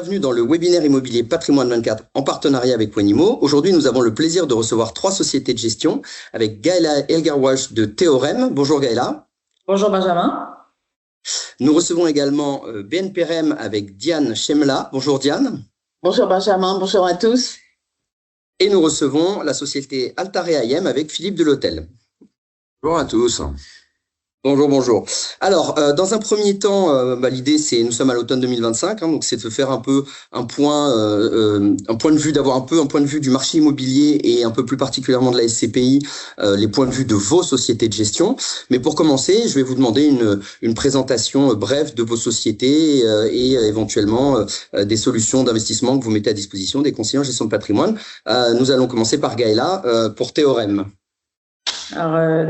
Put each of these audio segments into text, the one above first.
bienvenue dans le webinaire immobilier Patrimoine 24 en partenariat avec Wenimo. Aujourd'hui, nous avons le plaisir de recevoir 3 sociétés de gestion avec Gaëla Elgarwash de Théorème. Bonjour Gaëla. Bonjour Benjamin. Nous recevons également BNP Paribas avec Diane Chemla. Bonjour Diane. Bonjour Benjamin, bonjour à tous. Et nous recevons la société Altarea IM avec Philippe Delhôtel. Bonjour à tous. Bonjour, bonjour. Alors, dans un premier temps, l'idée, nous sommes à l'automne 2025, donc c'est de se faire un peu un point de vue, d'avoir un point de vue du marché immobilier et un peu plus particulièrement de la SCPI, les points de vue de vos sociétés de gestion. Mais pour commencer, je vais vous demander une présentation brève de vos sociétés et éventuellement des solutions d'investissement que vous mettez à disposition des conseillers en gestion de patrimoine. Nous allons commencer par Gaëla pour Théorème.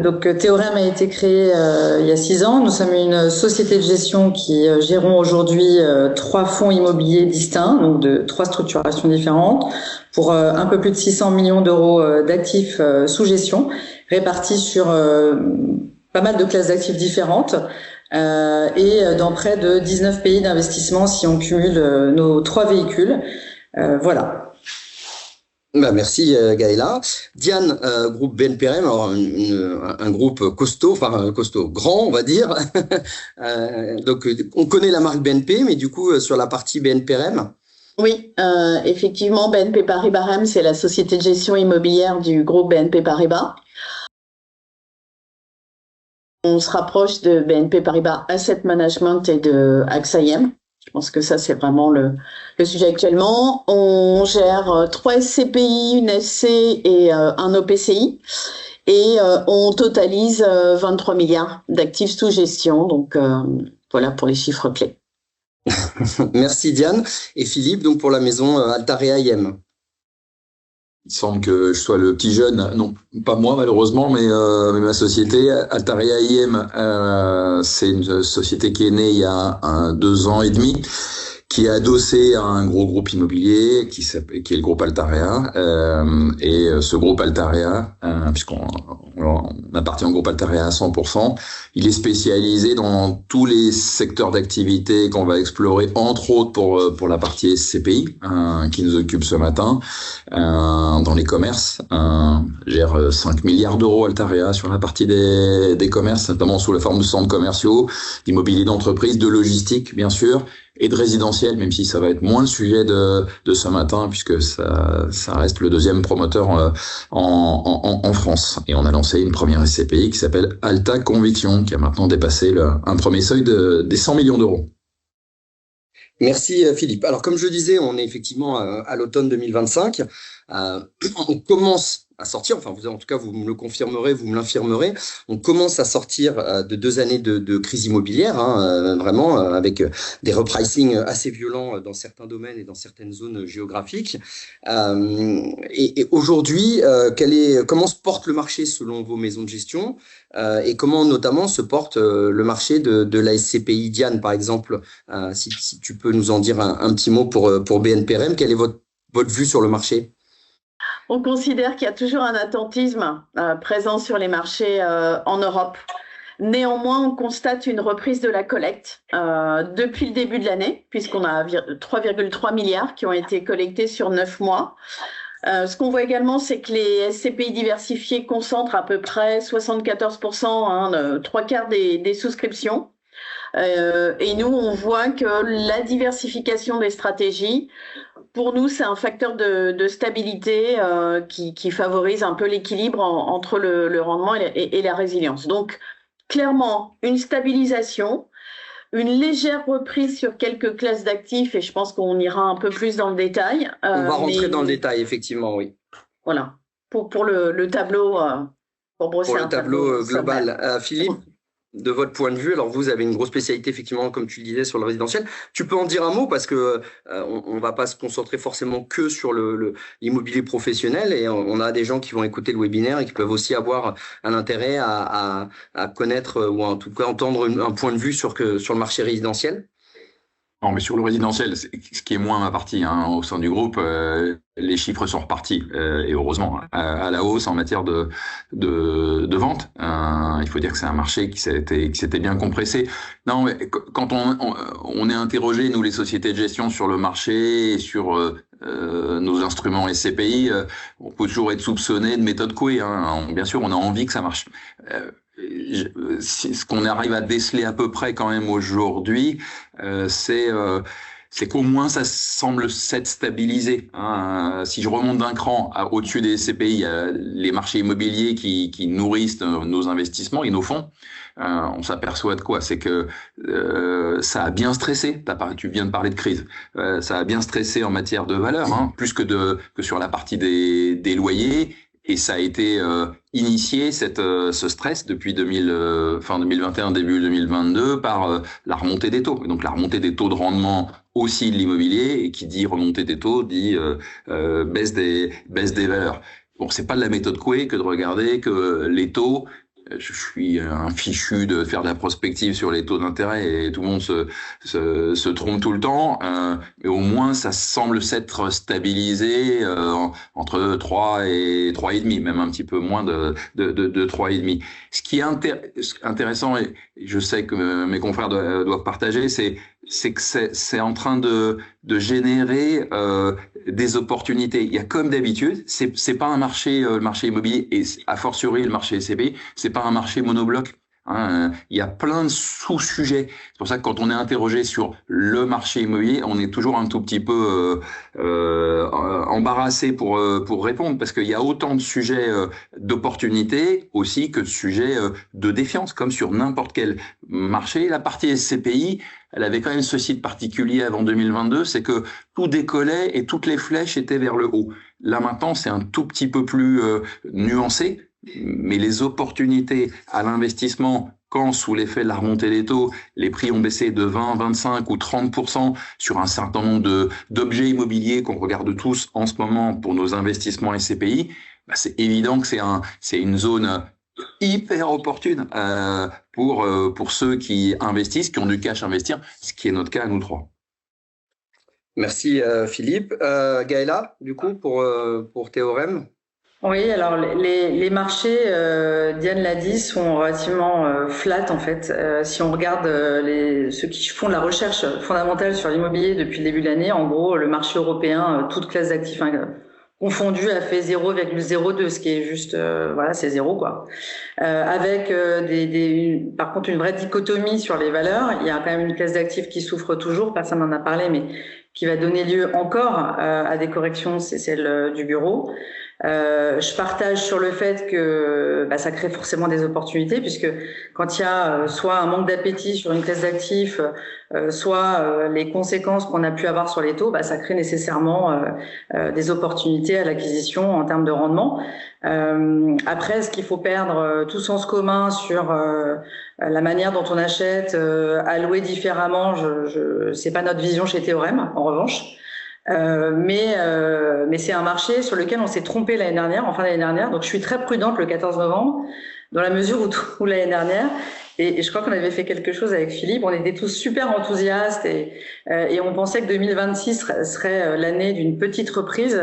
Donc Théorème a été créé il y a 6 ans. Nous sommes une société de gestion qui gérons aujourd'hui 3 fonds immobiliers distincts, donc de 3 structurations différentes, pour un peu plus de 600 millions d'euros d'actifs sous gestion, répartis sur pas mal de classes d'actifs différentes et dans près de 19 pays d'investissement si on cumule nos 3 véhicules. Voilà. Merci Gaëla. Diane, groupe BNP Paribas, alors un groupe costaud, grand on va dire. Donc on connaît la marque BNP, mais du coup sur la partie BNP Paribas. Oui, effectivement, BNP Paribas, c'est la société de gestion immobilière du groupe BNP Paribas. On se rapproche de BNP Paribas Asset Management et de AXA IM. Je pense que ça, c'est vraiment le sujet actuellement. On gère 3 SCPI, une SC et un OPCI. Et on totalise 23 milliards d'actifs sous gestion. Donc, voilà pour les chiffres clés. Merci Diane. Et Philippe, donc pour la maison Altarea IM. Il semble que je sois le petit jeune, non pas moi malheureusement, mais ma société Altarea IM, c'est une société qui est née il y a 2 ans et demi, qui est adossé à un gros groupe immobilier qui est le groupe Altarea, et ce groupe Altarea, puisqu'on appartient au groupe Altarea à 100%, il est spécialisé dans tous les secteurs d'activité qu'on va explorer, entre autres pour la partie SCPI qui nous occupe ce matin, dans les commerces, gère 5 milliards d'euros Altarea sur la partie des commerces, notamment sous la forme de centres commerciaux, d'immobilier d'entreprise, de logistique bien sûr, et de résidentiel, même si ça va être moins le sujet de ce matin, puisque ça reste le 2e promoteur en France. Et on a lancé une première SCPI qui s'appelle Alta Conviction, qui a maintenant dépassé un premier seuil des 100 millions d'euros. Merci Philippe. Alors comme je disais, on est effectivement à l'automne 2025. On commence à sortir, enfin en tout cas vous me le confirmerez, vous me l'infirmerez, on commence à sortir de 2 années de crise immobilière, vraiment avec des repricing assez violents dans certains domaines et dans certaines zones géographiques. Et aujourd'hui, comment se porte le marché selon vos maisons de gestion et comment notamment se porte le marché de la SCPI Diane par exemple, si tu peux nous en dire un petit mot pour BNP Paribas, quelle est votre vue sur le marché? On considère qu'il y a toujours un attentisme présent sur les marchés en Europe. Néanmoins, on constate une reprise de la collecte depuis le début de l'année, puisqu'on a 3,3 milliards qui ont été collectés sur 9 mois. Ce qu'on voit également, c'est que les SCPI diversifiés concentrent à peu près 74%, 3/4 des souscriptions. Et nous, on voit que la diversification des stratégies, pour nous, c'est un facteur de stabilité qui favorise un peu l'équilibre entre le rendement et la résilience. Donc, clairement, une stabilisation, une légère reprise sur quelques classes d'actifs, et je pense qu'on ira un peu plus dans le détail. On va rentrer dans le détail, effectivement, oui. Voilà, pour le tableau, pour brosser un tableau global. Philippe, de votre point de vue, alors vous avez une grosse spécialité effectivement, comme tu le disais, sur le résidentiel. Tu peux en dire un mot parce que on va pas se concentrer forcément que sur l'immobilier professionnel et on a des gens qui vont écouter le webinaire et qui peuvent aussi avoir un intérêt à connaître ou en tout cas entendre un point de vue sur le marché résidentiel. Non, mais sur le résidentiel, ce qui est moins ma partie, hein, au sein du groupe, les chiffres sont repartis, et heureusement, à la hausse en matière de vente. Il faut dire que c'est un marché qui s'était bien compressé. Non, mais quand on est interrogé, nous, les sociétés de gestion, sur le marché et sur nos instruments SCPI, on peut toujours être soupçonné de méthode Coué. Hein. Bien sûr, on a envie que ça marche. Ce qu'on arrive à déceler à peu près quand même aujourd'hui, c'est qu'au moins ça semble s'être stabilisé. Hein. Si je remonte d'un cran au-dessus des SCPI, il y a les marchés immobiliers qui nourrissent nos investissements et nos fonds. On s'aperçoit de quoi? C'est que ça a bien stressé. Tu viens de parler de crise. Ça a bien stressé en matière de valeur, hein, plus que sur la partie des loyers. Et ça a été initié ce stress depuis fin 2021, début 2022 par la remontée des taux. Et donc la remontée des taux de rendement aussi de l'immobilier, et qui dit remontée des taux dit baisse des valeurs. Bon, c'est pas de la méthode Coué que de regarder que les taux. Je suis un fichu de faire de la prospective sur les taux d'intérêt, et tout le monde se trompe tout le temps. Mais au moins, ça semble s'être stabilisé entre 3 et 3,5, même un petit peu moins de 3,5. Ce qui est intéressant, et je sais que mes confrères doivent partager, c'est que c'est en train de générer des opportunités. Il y a, comme d'habitude, c'est pas un marché, le marché immobilier, et a fortiori le marché SCPI, c'est pas un marché monobloc. Hein. Il y a plein de sous-sujets. C'est pour ça que quand on est interrogé sur le marché immobilier, on est toujours un tout petit peu embarrassé pour répondre, parce qu'il y a autant de sujets d'opportunités aussi que de sujets de défiance, comme sur n'importe quel marché. La partie SCPI, elle avait quand même ceci de particulier avant 2022, c'est que tout décollait et toutes les flèches étaient vers le haut. Là maintenant, c'est un tout petit peu plus nuancé, mais les opportunités à l'investissement, quand sous l'effet de la remontée des taux, les prix ont baissé de 20, 25 ou 30% sur un certain nombre d'objets immobiliers qu'on regarde tous en ce moment pour nos investissements SCPI, bah c'est évident que c'est une zone hyper opportune pour ceux qui investissent, qui ont du cash à investir, ce qui est notre cas à nous trois. Merci Philippe. Gaëla, du coup, pour Théorème. Oui, alors les marchés, Diane l'a dit, sont relativement flat en fait. Si on regarde ceux qui font de la recherche fondamentale sur l'immobilier depuis le début de l'année, en gros, le marché européen, toute classe d'actifs confondu, a fait 0,02, ce qui est juste, voilà, c'est zéro quoi. Avec par contre une vraie dichotomie sur les valeurs. Il y a quand même une classe d'actifs qui souffre toujours, personne n'en a parlé, mais qui va donner lieu encore à des corrections, c'est celle du bureau. Je partage sur le fait que ça crée forcément des opportunités, puisque quand il y a soit un manque d'appétit sur une classe d'actifs, soit les conséquences qu'on a pu avoir sur les taux, ça crée nécessairement des opportunités à l'acquisition en termes de rendement. Après, est-ce qu'il faut perdre tout sens commun sur la manière dont on achète, allouer différemment? C'est pas notre vision chez Théorème, en revanche. Mais c'est un marché sur lequel on s'est trompé l'année dernière, en fin d'année dernière. Donc je suis très prudente le 14 novembre, dans la mesure où l'année dernière, et je crois qu'on avait fait quelque chose avec Philippe, on était tous super enthousiastes et on pensait que 2026 serait l'année d'une petite reprise.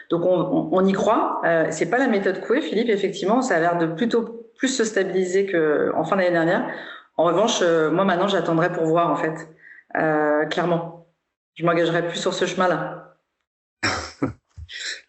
Donc on y croit. C'est pas la méthode Coué, Philippe, effectivement, ça a l'air de plutôt plus se stabiliser qu'en fin d'année dernière. En revanche, moi maintenant j'attendrai pour voir en fait, clairement. Je m'engagerai plus sur ce chemin-là.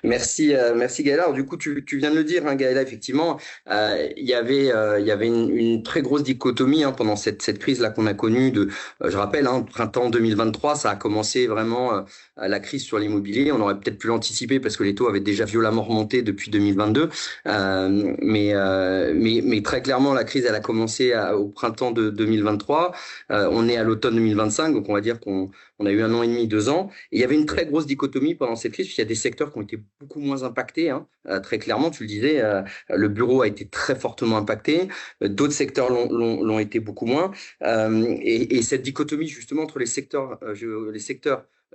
Merci Gaëla. Alors, du coup, tu viens de le dire, hein, Gaëla, effectivement, il y avait une très grosse dichotomie pendant cette crise-là qu'on a connue. Je rappelle, printemps 2023, ça a commencé vraiment la crise sur l'immobilier. On aurait peut-être pu l'anticiper parce que les taux avaient déjà violemment remonté depuis 2022. Mais très clairement, la crise, elle a commencé au printemps de 2023. On est à l'automne 2025, donc on va dire qu'on a eu 1 an et demi, 2 ans. Et il y avait une très grosse dichotomie pendant cette crise, puisqu'il y a des secteurs qui ont été beaucoup moins impactés. Très clairement, tu le disais, le bureau a été très fortement impacté. D'autres secteurs l'ont été beaucoup moins. Et cette dichotomie justement entre les secteurs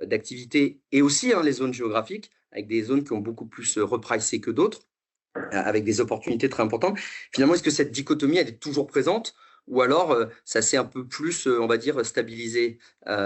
d'activité et aussi les zones géographiques, avec des zones qui ont beaucoup plus repricé que d'autres, avec des opportunités très importantes. Finalement, est-ce que cette dichotomie, elle est toujours présente? ou alors ça s'est un peu plus, on va dire, stabilisé.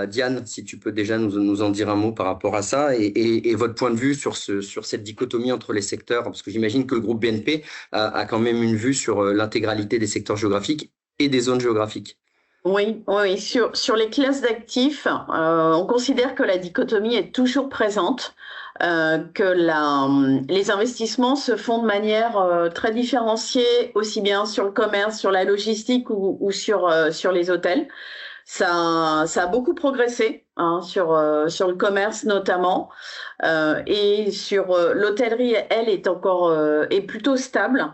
Diane, si tu peux déjà nous en dire un mot par rapport à ça et votre point de vue sur cette dichotomie entre les secteurs, parce que j'imagine que le groupe BNP a quand même une vue sur l'intégralité des secteurs géographiques et des zones géographiques. Oui, oui. Sur les classes d'actifs, on considère que la dichotomie est toujours présente, que les investissements se font de manière très différenciée, aussi bien sur le commerce, sur la logistique ou sur les hôtels. Ça a beaucoup progressé sur le commerce notamment, et sur l'hôtellerie, elle est plutôt stable,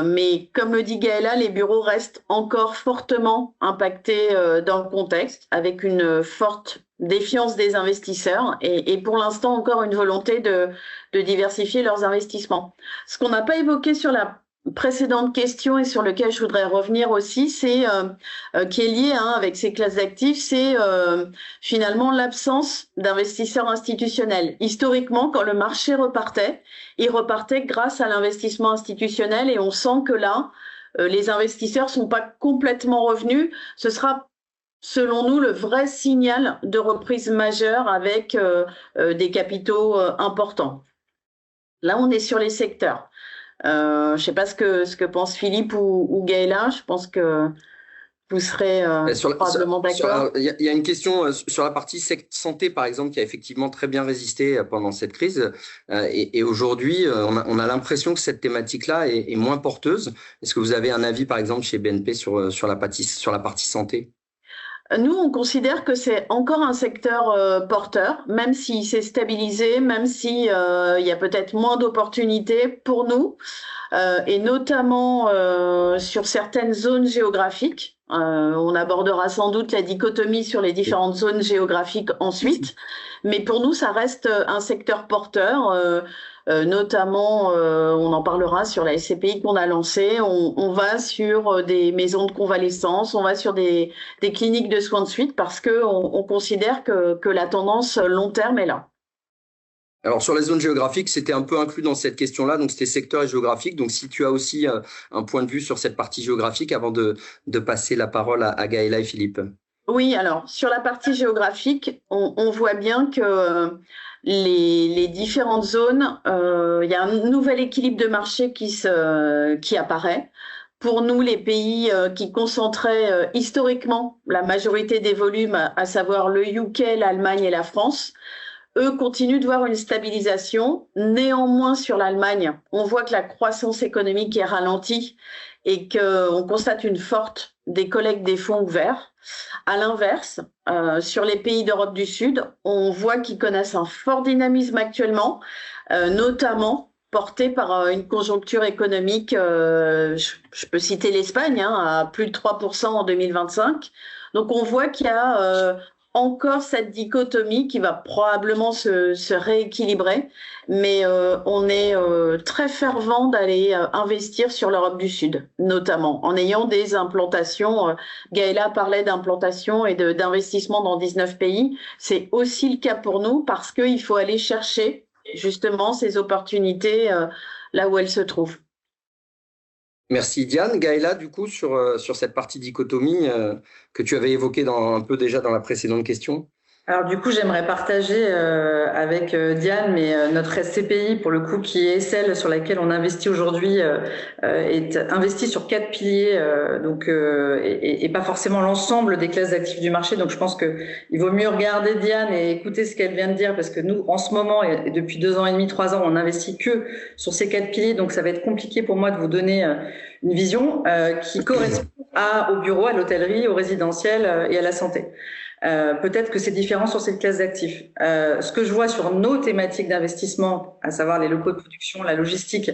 mais comme le dit Gaëla, les bureaux restent encore fortement impactés dans le contexte, avec une forte défiance des investisseurs et pour l'instant encore une volonté de diversifier leurs investissements. Ce qu'on n'a pas évoqué sur la précédente question et sur lequel je voudrais revenir aussi, c'est qui est lié avec ces classes d'actifs, c'est finalement l'absence d'investisseurs institutionnels. Historiquement, quand le marché repartait, il repartait grâce à l'investissement institutionnel et on sent que là, les investisseurs sont pas complètement revenus. Ce sera selon nous le vrai signal de reprise majeure avec des capitaux importants. Là, on est sur les secteurs. Je ne sais pas ce que pense Philippe ou Gaëla. Je pense que vous serez probablement d'accord. Il y a une question sur la partie santé, par exemple, qui a effectivement très bien résisté pendant cette crise. Et aujourd'hui, on a l'impression que cette thématique-là est moins porteuse. Est-ce que vous avez un avis, par exemple, chez BNP sur la partie santé ? Nous, on considère que c'est encore un secteur porteur, même s'il s'est stabilisé, même s'il y a peut-être moins d'opportunités pour nous, et notamment sur certaines zones géographiques. On abordera sans doute la dichotomie sur les différentes zones géographiques ensuite, mais pour nous, ça reste un secteur porteur. Notamment, on en parlera sur la SCPI qu'on a lancée. On va sur des maisons de convalescence, on va sur des cliniques de soins de suite parce que on considère que la tendance long terme est là. Alors sur les zones géographiques, c'était un peu inclus dans cette question-là, donc c'était secteur et géographique. Donc si tu as aussi un point de vue sur cette partie géographique avant de passer la parole à Gaëla et Philippe. Oui, alors sur la partie géographique, on voit bien que les différentes zones, il y a un nouvel équilibre de marché qui apparaît. Pour nous, les pays qui concentraient historiquement la majorité des volumes, à savoir le UK, l'Allemagne et la France, eux continuent de voir une stabilisation. Néanmoins, sur l'Allemagne, on voit que la croissance économique est ralentie et qu'on constate une forte décollecte des fonds ouverts. À l'inverse, sur les pays d'Europe du Sud, on voit qu'ils connaissent un fort dynamisme actuellement, notamment porté par une conjoncture économique, je peux citer l'Espagne, à plus de 3% en 2025. Donc on voit qu'il y a encore cette dichotomie qui va probablement se rééquilibrer, mais on est très fervent d'aller investir sur l'Europe du Sud, notamment en ayant des implantations. Gaëla parlait d'implantations et d'investissements dans 19 pays. C'est aussi le cas pour nous parce qu'il faut aller chercher justement ces opportunités là où elles se trouvent. Merci Diane. Gaëla, du coup, sur cette partie dichotomie que tu avais évoquée un peu déjà dans la précédente question. Alors du coup, j'aimerais partager avec Diane, mais notre SCPI, pour le coup, qui est celle sur laquelle on investit aujourd'hui, est investie sur 4 piliers, et pas forcément l'ensemble des classes d'actifs du marché. Donc je pense que il vaut mieux regarder Diane et écouter ce qu'elle vient de dire, parce que nous, en ce moment, et depuis 2 ans et demi, 3 ans, on investit que sur ces 4 piliers. Donc ça va être compliqué pour moi de vous donner une vision qui correspond au bureau, à l'hôtellerie, au résidentiel et à la santé. Peut-être que c'est différent sur cette classe d'actifs. Ce que je vois sur nos thématiques d'investissement, à savoir les locaux de production, la logistique,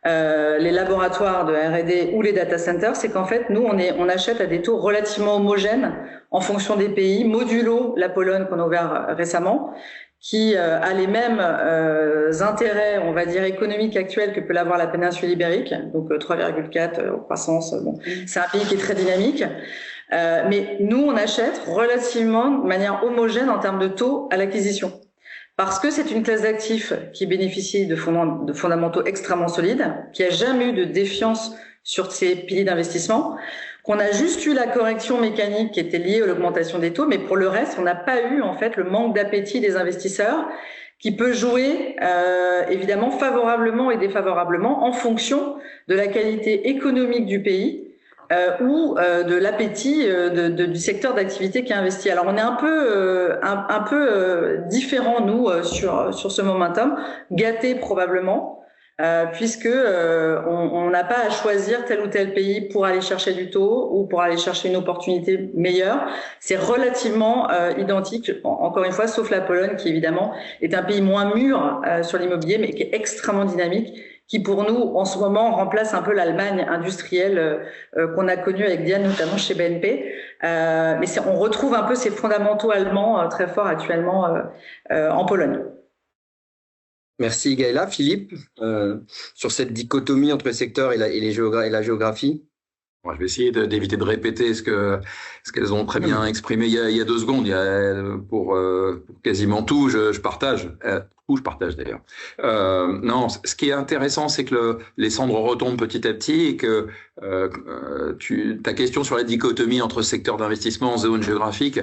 les laboratoires de R&D ou les data centers, c'est qu'en fait, nous, on achète à des taux relativement homogènes en fonction des pays, modulo la Pologne qu'on a ouvert récemment, qui a les mêmes intérêts, on va dire, économiques actuels que peut l'avoir la péninsule ibérique, donc 3,4 croissance. Bon, c'est un pays qui est très dynamique. Mais nous, on achète relativement de manière homogène en termes de taux à l'acquisition. Parce que c'est une classe d'actifs qui bénéficie de fondamentaux extrêmement solides, qui a jamais eu de défiance sur ses piliers d'investissement. qu'on a juste eu la correction mécanique qui était liée à l'augmentation des taux, mais pour le reste, on n'a pas eu en fait le manque d'appétit des investisseurs qui peut jouer évidemment favorablement et défavorablement en fonction de la qualité économique du pays ou de l'appétit du secteur d'activité qui a investi. Alors on est un peu différent nous sur ce momentum, gâté probablement. Puisque on n'a pas à choisir tel ou tel pays pour aller chercher du taux ou pour aller chercher une opportunité meilleure. C'est relativement identique, encore une fois, sauf la Pologne qui évidemment est un pays moins mûr sur l'immobilier, mais qui est extrêmement dynamique, qui pour nous en ce moment remplace un peu l'Allemagne industrielle qu'on a connue avec Diane, notamment chez BNP. Mais on retrouve un peu ces fondamentaux allemands très forts actuellement en Pologne. Merci Gaëla. Philippe, sur cette dichotomie entre les secteurs et la géographie. Bon, je vais essayer d'éviter de répéter ce qu'elles ont très bien exprimé il y a 2 secondes. Pour quasiment tout, je partage. Tout, je partage d'ailleurs. Non, ce qui est intéressant, c'est que les cendres retombent petit à petit et que ta question sur la dichotomie entre secteurs d'investissement, zone géographique,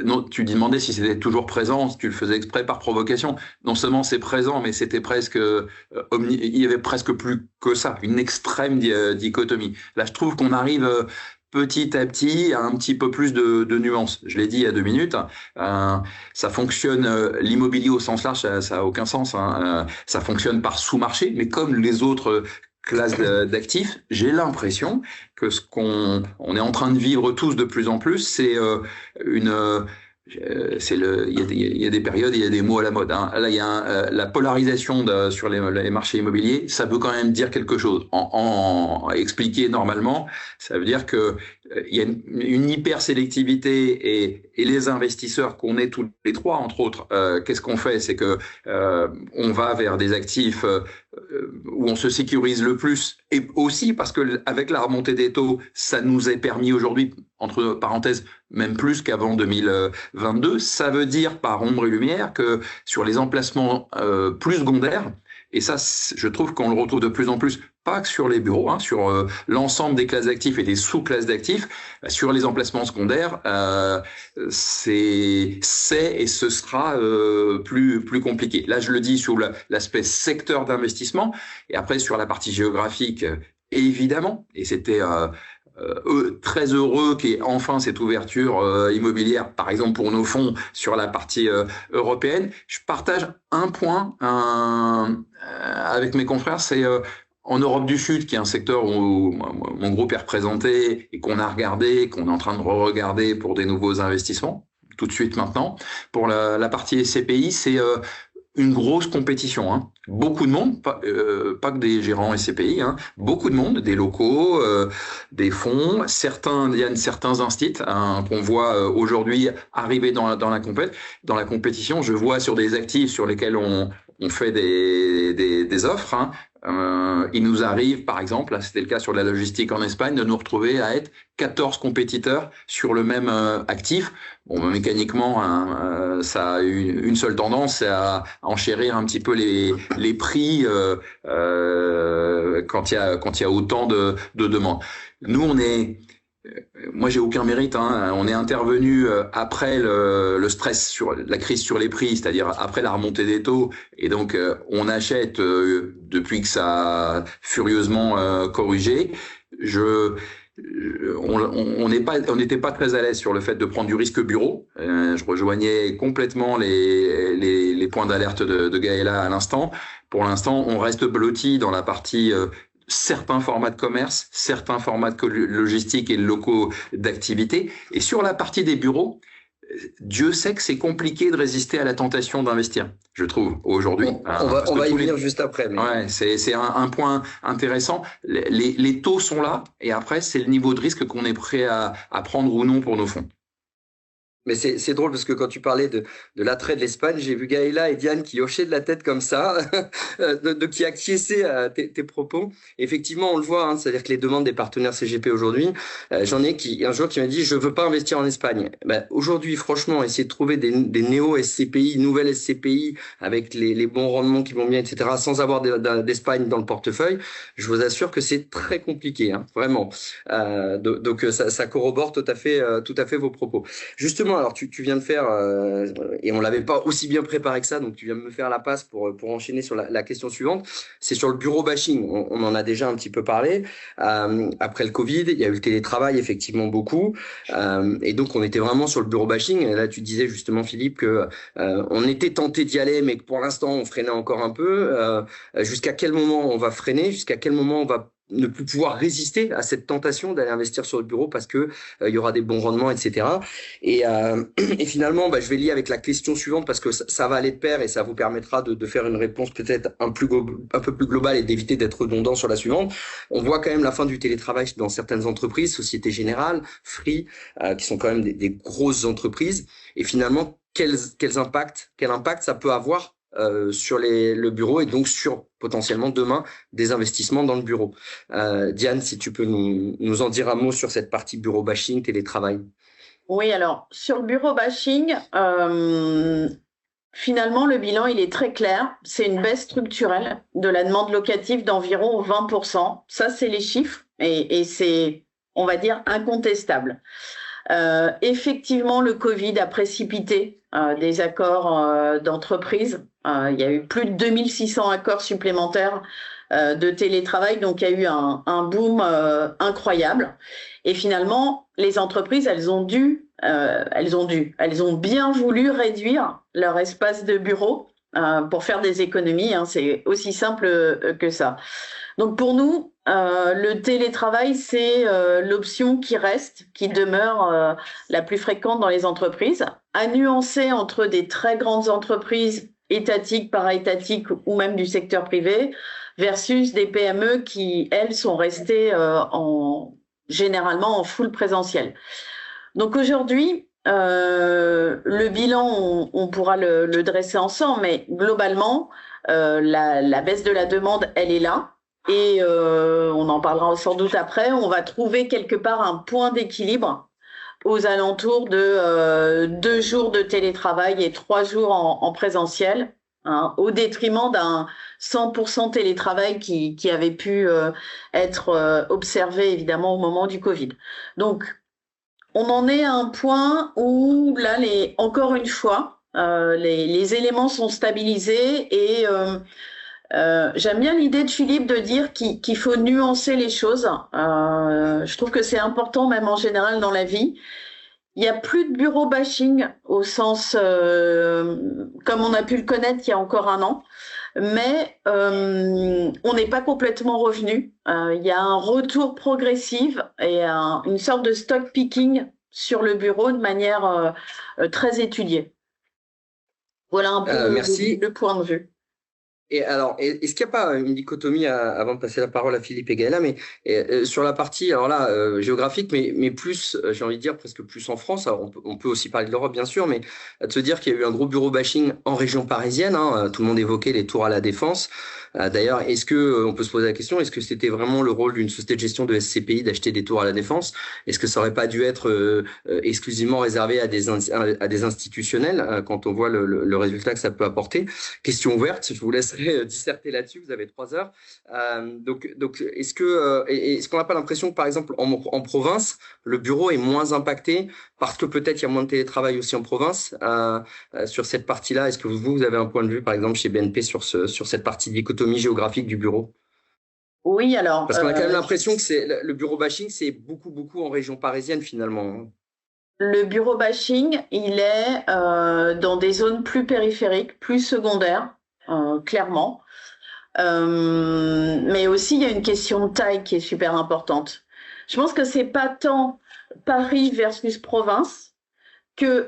non, tu demandais si c'était toujours présent, si tu le faisais exprès par provocation. Non seulement c'est présent, mais c'était presque il y avait presque plus que ça, une extrême dichotomie. Là, je trouve qu'on arrive petit à petit à un petit peu plus de nuances. Je l'ai dit il y a 2 minutes. Ça fonctionne, l'immobilier au sens large, ça a aucun sens. Ça fonctionne par sous-marché, mais comme les autres classes d'actifs, j'ai l'impression que ce qu'on est en train de vivre tous de plus en plus, c'est il y a des périodes, il y a des mots à la mode. Là, il y a la polarisation sur les marchés immobiliers. Ça veut quand même dire quelque chose. En expliquer normalement, ça veut dire que il y a une hyper sélectivité et les investisseurs qu'on est tous les trois, entre autres, qu'est-ce qu'on fait? C'est que on va vers des actifs où on se sécurise le plus, et aussi parce que avec la remontée des taux, ça nous est permis aujourd'hui, entre parenthèses, même plus qu'avant 2022. Ça veut dire par ombre et lumière que sur les emplacements plus secondaires, et ça, je trouve qu'on le retrouve de plus en plus, pas que sur les bureaux, sur l'ensemble des classes d'actifs et des sous-classes d'actifs, sur les emplacements secondaires, c'est et ce sera plus compliqué. Là, je le dis sur l'aspect secteur d'investissement, et après sur la partie géographique, évidemment, et c'était très heureux qu'il y ait enfin cette ouverture immobilière, par exemple pour nos fonds sur la partie européenne. Je partage un point avec mes confrères, c'est en Europe du Sud, qui est un secteur où mon groupe est représenté et qu'on a regardé, qu'on est en train de re-regarder pour des nouveaux investissements, tout de suite maintenant. Pour la partie SCPI, c'est une grosse compétition, beaucoup de monde, pas que des gérants SCPI, beaucoup de monde, des locaux, des fonds, certains instituts qu'on voit aujourd'hui arriver dans la compétition. Je vois sur des actifs sur lesquels on fait des offres. Il nous arrive, par exemple, là c'était le cas sur la logistique en Espagne, de nous retrouver à être 14 compétiteurs sur le même actif. Bon, mécaniquement, ça a une seule tendance, c'est à enchérir un petit peu les prix quand il y a autant de demandes. Nous, moi, j'ai aucun mérite. On est intervenu après le stress sur la crise sur les prix, c'est-à-dire après la remontée des taux, et donc on achète depuis que ça a furieusement corrigé. On n'était pas très à l'aise sur le fait de prendre du risque bureau. Je rejoignais complètement les points d'alerte de Gaëla à l'instant. Pour l'instant, on reste blotti dans la partie certains formats de commerce, certains formats de logistique et locaux d'activité. Et sur la partie des bureaux, Dieu sait que c'est compliqué de résister à la tentation d'investir, je trouve, aujourd'hui. On va y venir juste après. Mais... Ouais, c'est un point intéressant. Les taux sont là, et après, c'est le niveau de risque qu'on est prêt à prendre ou non pour nos fonds. Mais c'est drôle parce que quand tu parlais de l'attrait de l'Espagne, j'ai vu Gaëla et Diane qui hochaient de la tête comme ça, qui acquiesçaient à tes propos. Effectivement, on le voit, hein, c'est-à-dire que les demandes des partenaires CGP aujourd'hui, j'en ai qui un jour qui m'a dit je veux pas investir en Espagne. Ben, aujourd'hui, franchement, essayer de trouver des néo SCPI, nouvelles SCPI avec les bons rendements qui vont bien, etc., sans avoir d'Espagne dans le portefeuille, je vous assure que c'est très compliqué, hein, vraiment. Donc ça corrobore tout à fait vos propos. Justement, alors tu viens de faire, et on l'avait pas aussi bien préparé que ça, donc tu viens de me faire la passe pour enchaîner sur la question suivante. C'est sur le bureau bashing. On en a déjà un petit peu parlé. Après le Covid, il y a eu le télétravail, effectivement beaucoup, et donc on était vraiment sur le bureau bashing. Et là, tu disais justement, Philippe, que on était tenté d'y aller, mais que pour l'instant, on freinait encore un peu. Jusqu'à quel moment on va freiner? Jusqu'à quel moment on va ne plus pouvoir résister à cette tentation d'aller investir sur le bureau parce que il y aura des bons rendements, etc. Et finalement, je vais lier avec la question suivante parce que ça va aller de pair et ça vous permettra de faire une réponse peut-être un peu plus globale et d'éviter d'être redondant sur la suivante. On voit quand même la fin du télétravail dans certaines entreprises, Société Générale, Free, qui sont quand même des grosses entreprises. Et finalement, quel impact ça peut avoir sur le bureau et donc sur potentiellement demain des investissements dans le bureau. Diane, si tu peux nous en dire un mot sur cette partie bureau bashing, télétravail. Oui, alors sur le bureau bashing, finalement le bilan il est très clair. C'est une baisse structurelle de la demande locative d'environ 20%. Ça, c'est les chiffres et c'est, on va dire, incontestable. Effectivement, le Covid a précipité des accords d'entreprise. Il y a eu plus de 2600 accords supplémentaires de télétravail, donc il y a eu un boom incroyable. Et finalement, les entreprises, elles ont bien voulu réduire leur espace de bureau pour faire des économies. Hein, c'est aussi simple que ça. Donc pour nous, le télétravail, c'est l'option qui reste, qui demeure la plus fréquente dans les entreprises, à nuancer entre des très grandes entreprises étatiques, para-étatiques ou même du secteur privé, versus des PME qui, elles, sont restées généralement en full présentiel. Donc aujourd'hui, le bilan, on pourra le dresser ensemble, mais globalement, la baisse de la demande, elle est là. Et on en parlera sans doute après, on va trouver quelque part un point d'équilibre aux alentours de 2 jours de télétravail et 3 jours en présentiel, hein, au détriment d'un 100% télétravail qui avait pu être observé évidemment au moment du Covid. Donc, on en est à un point où là, encore une fois, les éléments sont stabilisés et j'aime bien l'idée de Philippe de dire qu'il faut nuancer les choses. Je trouve que c'est important, même en général dans la vie. Il n'y a plus de bureau bashing au sens comme on a pu le connaître il y a encore un an, mais on n'est pas complètement revenu. Il y a un retour progressif et une sorte de stock picking sur le bureau de manière très étudiée. Voilà un peu le point de vue. Et alors, est-ce qu'il n'y a pas une dichotomie avant de passer la parole à Philippe et Gaëla, mais sur la partie, alors là, géographique, mais plus, j'ai envie de dire presque plus en France. Alors on peut aussi parler de l'Europe, bien sûr, mais de se dire qu'il y a eu un gros bureau bashing en région parisienne. Hein, tout le monde évoquait les tours à la Défense. D'ailleurs, est-ce que on peut se poser la question, est-ce que c'était vraiment le rôle d'une société de gestion de SCPI d'acheter des tours à la Défense? Est-ce que ça aurait pas dû être exclusivement réservé à des institutionnels quand on voit le résultat que ça peut apporter? Question ouverte. Je vous laisserai disserter là-dessus. Vous avez 3 heures. Donc, est-ce qu'on n'a pas l'impression que, par exemple, en province, le bureau est moins impacté parce que peut-être il y a moins de télétravail aussi en province sur cette partie-là? Est-ce que vous avez un point de vue, par exemple, chez BNP sur cette partie dichotomie géographique du bureau? Oui, alors. Parce qu'on a quand même l'impression que le bureau bashing, c'est beaucoup en région parisienne finalement. Le bureau bashing, il est dans des zones plus périphériques, plus secondaires. Clairement. Mais aussi, il y a une question de taille qui est super importante. Je pense que c'est pas tant Paris versus province que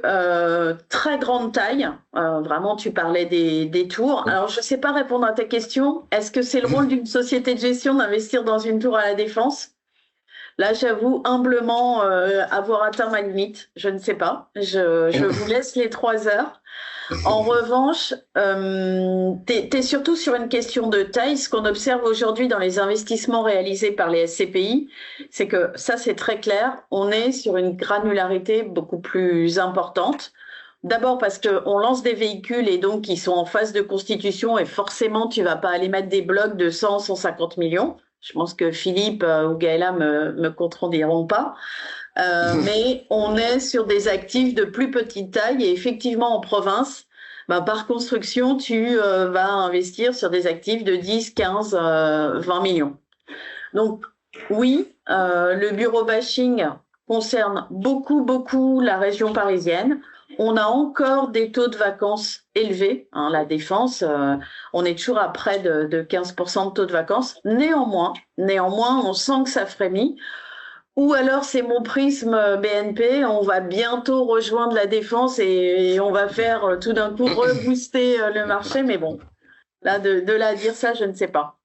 très grande taille. Vraiment, tu parlais des tours. Alors, je sais pas répondre à ta question. Est-ce que c'est le rôle d'une société de gestion d'investir dans une tour à la Défense? Là, j'avoue humblement avoir atteint ma limite. Je ne sais pas. Je vous laisse les 3 heures. En revanche, tu es surtout sur une question de taille. Ce qu'on observe aujourd'hui dans les investissements réalisés par les SCPI, c'est que ça, c'est très clair. On est sur une granularité beaucoup plus importante. D'abord parce qu'on lance des véhicules et donc qui sont en phase de constitution et forcément, tu vas pas aller mettre des blocs de 100, 150 millions. Je pense que Philippe ou Gaëla me contrediront pas. Mais on est sur des actifs de plus petite taille et effectivement en province, par construction, tu vas investir sur des actifs de 10, 15, 20 millions. Donc oui, le bureau bashing concerne beaucoup la région parisienne. On a encore des taux de vacances élevés. La Défense, on est toujours à près de 15% de taux de vacances. Néanmoins, on sent que ça frémit. Ou alors c'est mon prisme BNP, on va bientôt rejoindre la Défense et on va faire tout d'un coup rebooster le marché. Mais bon, là, de là à dire ça, je ne sais pas.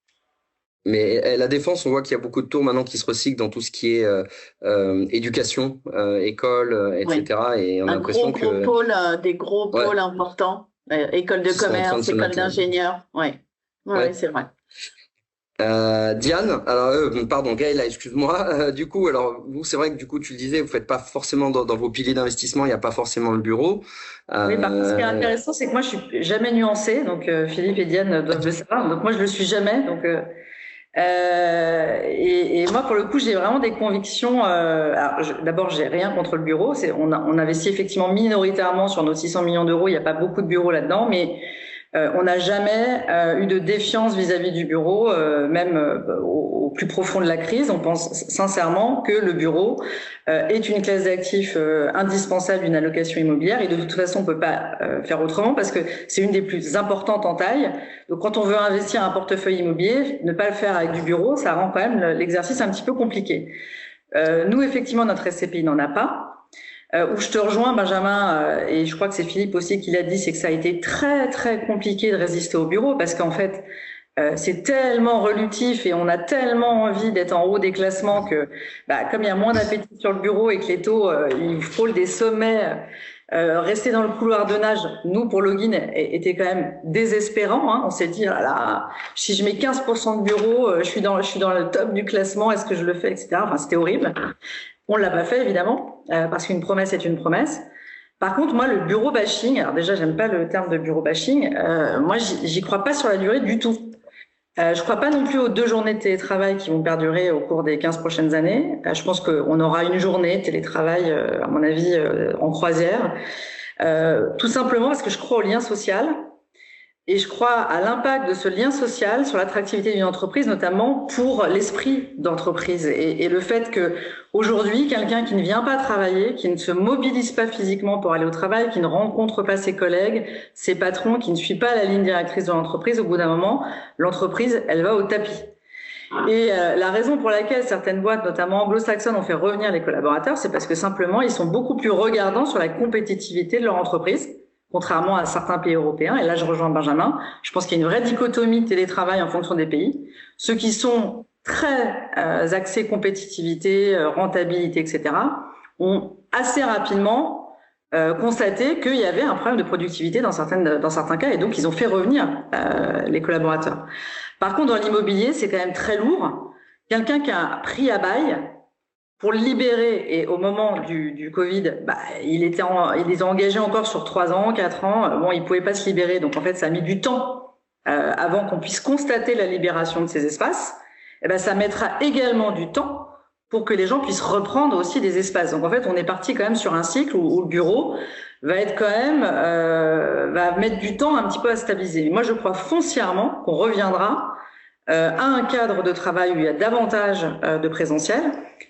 Mais la Défense, on voit qu'il y a beaucoup de tours maintenant qui se recyclent dans tout ce qui est éducation, école, etc. Oui. Et on a l'impression que pôle, des gros pôles importants, école de commerce, école d'ingénieurs. Ouais, c'est vrai. Diane, alors pardon Gaëla, excuse-moi. Du coup, alors vous, c'est vrai que du coup tu le disais, vous faites pas forcément dans vos piliers d'investissement, il n'y a pas forcément le bureau. Oui, par contre, ce qui est intéressant, c'est que moi je suis jamais nuancée, donc Philippe et Diane doivent le savoir. Donc moi je le suis jamais, donc et moi pour le coup j'ai vraiment des convictions. D'abord j'ai rien contre le bureau, on investit effectivement minoritairement sur nos 600 millions d'euros. Il n'y a pas beaucoup de bureaux là-dedans, mais on n'a jamais eu de défiance vis-à-vis du bureau, même au plus profond de la crise. On pense sincèrement que le bureau est une classe d'actifs indispensable d'une allocation immobilière et de toute façon on peut pas faire autrement parce que c'est une des plus importantes en taille. Donc quand on veut investir un portefeuille immobilier, ne pas le faire avec du bureau, ça rend quand même l'exercice un petit peu compliqué. Nous effectivement notre SCPI n'en a pas. Où je te rejoins Benjamin, et je crois que c'est Philippe aussi qui l'a dit, c'est que ça a été très compliqué de résister au bureau parce qu'en fait c'est tellement relutif et on a tellement envie d'être en haut des classements que comme il y a moins d'appétit sur le bureau et que les taux ils frôlent des sommets, rester dans le couloir de nage, nous pour Login était quand même désespérant, hein. On s'est dit là, si je mets 15% de bureau, je suis dans le top du classement, est-ce que je le fais, etc. Enfin c'était horrible. On l'a pas fait évidemment, parce qu'une promesse est une promesse. Par contre, moi, le bureau bashing, alors déjà, j'aime pas le terme de bureau bashing. Moi, j'y crois pas sur la durée du tout. Je crois pas non plus aux 2 journées de télétravail qui vont perdurer au cours des 15 prochaines années. Je pense qu'on aura une journée télétravail, à mon avis, en croisière. Tout simplement parce que je crois au lien social. Et je crois à l'impact de ce lien social sur l'attractivité d'une entreprise, notamment pour l'esprit d'entreprise. Et le fait que aujourd'hui, quelqu'un qui ne vient pas travailler, qui ne se mobilise pas physiquement pour aller au travail, qui ne rencontre pas ses collègues, ses patrons, qui ne suit pas la ligne directrice de l'entreprise, au bout d'un moment, l'entreprise, elle va au tapis. Et la raison pour laquelle certaines boîtes, notamment anglo-saxonnes, ont fait revenir les collaborateurs, c'est parce que simplement, ils sont beaucoup plus regardants sur la compétitivité de leur entreprise, contrairement à certains pays européens. Et là, je rejoins Benjamin. Je pense qu'il y a une vraie dichotomie télétravail en fonction des pays. Ceux qui sont très axés compétitivité, rentabilité, etc., ont assez rapidement constaté qu'il y avait un problème de productivité dans certains cas, et donc ils ont fait revenir les collaborateurs. Par contre, dans l'immobilier, c'est quand même très lourd. Quelqu'un qui a pris à bail, pour le libérer, et au moment du Covid, il les a engagés encore sur 3 ans, 4 ans. Bon, il pouvait pas se libérer, donc en fait, ça a mis du temps avant qu'on puisse constater la libération de ces espaces. Et ça mettra également du temps pour que les gens puissent reprendre aussi des espaces. Donc en fait, on est parti quand même sur un cycle où le bureau va être quand même va mettre du temps un petit peu à stabiliser. Moi, je crois foncièrement qu'on reviendra à un cadre de travail où il y a davantage de présentiel,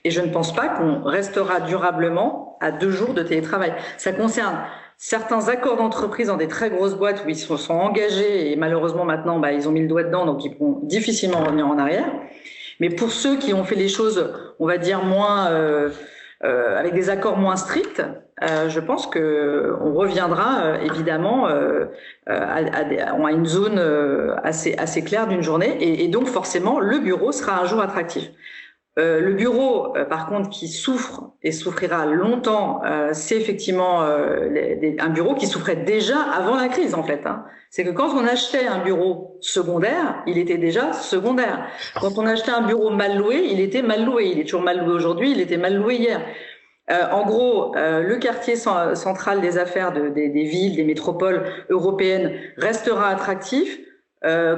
et je ne pense pas qu'on restera durablement à 2 jours de télétravail. Ça concerne certains accords d'entreprise dans des très grosses boîtes où ils se sont engagés et malheureusement maintenant ils ont mis le doigt dedans, donc ils pourront difficilement revenir en arrière. Mais pour ceux qui ont fait les choses, on va dire moins avec des accords moins stricts, je pense que on reviendra évidemment à une zone assez claire d'une journée, et donc forcément le bureau sera un jour attractif. Le bureau, par contre, qui souffre et souffrira longtemps, c'est effectivement un bureau qui souffrait déjà avant la crise, en fait. Hein. C'est que quand on achetait un bureau secondaire, il était déjà secondaire. Quand on achetait un bureau mal loué, il était mal loué. Il est toujours mal loué aujourd'hui, il était mal loué hier. En gros, le quartier central des affaires des villes, des métropoles européennes restera attractif.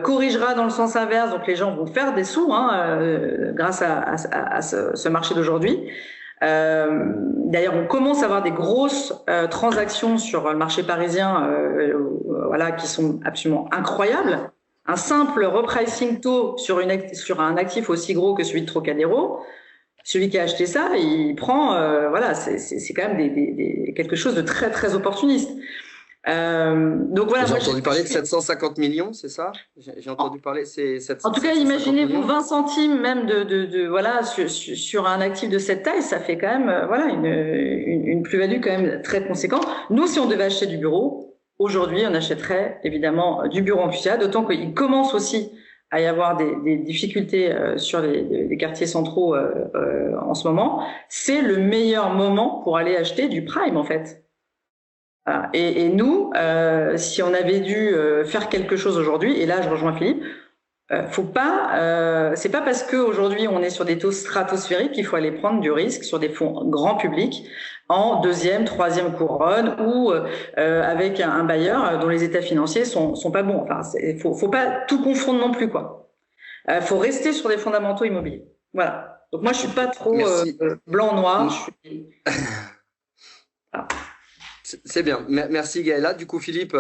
Corrigera dans le sens inverse, donc les gens vont faire des sous grâce à ce marché d'aujourd'hui. D'ailleurs, on commence à avoir des grosses transactions sur le marché parisien, voilà, qui sont absolument incroyables. Un simple repricing taux sur un actif aussi gros que celui de Trocadéro, celui qui a acheté ça, il prend, voilà, c'est quand même quelque chose de très très opportuniste. Donc voilà. J'ai entendu parler de 750 millions, c'est ça? J'ai entendu parler, c'est 750. En tout cas, imaginez-vous 20 centimes même voilà, sur un actif de cette taille, ça fait quand même, voilà, une plus-value quand même très conséquente. Nous, si on devait acheter du bureau, aujourd'hui, on achèterait évidemment du bureau en QCA, d'autant qu'il commence aussi à y avoir des difficultés sur les quartiers centraux en ce moment. C'est le meilleur moment pour aller acheter du prime, en fait. Et nous, si on avait dû faire quelque chose aujourd'hui, et là je rejoins Philippe, faut pas, c'est pas parce qu'aujourd'hui on est sur des taux stratosphériques qu'il faut aller prendre du risque sur des fonds grand public en deuxième, troisième couronne ou avec un bailleur dont les états financiers sont pas bons. Enfin, faut pas tout confondre non plus, quoi. Faut rester sur des fondamentaux immobiliers. Voilà. Donc moi je suis pas trop blanc-noir. Voilà. C'est bien. Merci Gaëlla. Du coup, Philippe,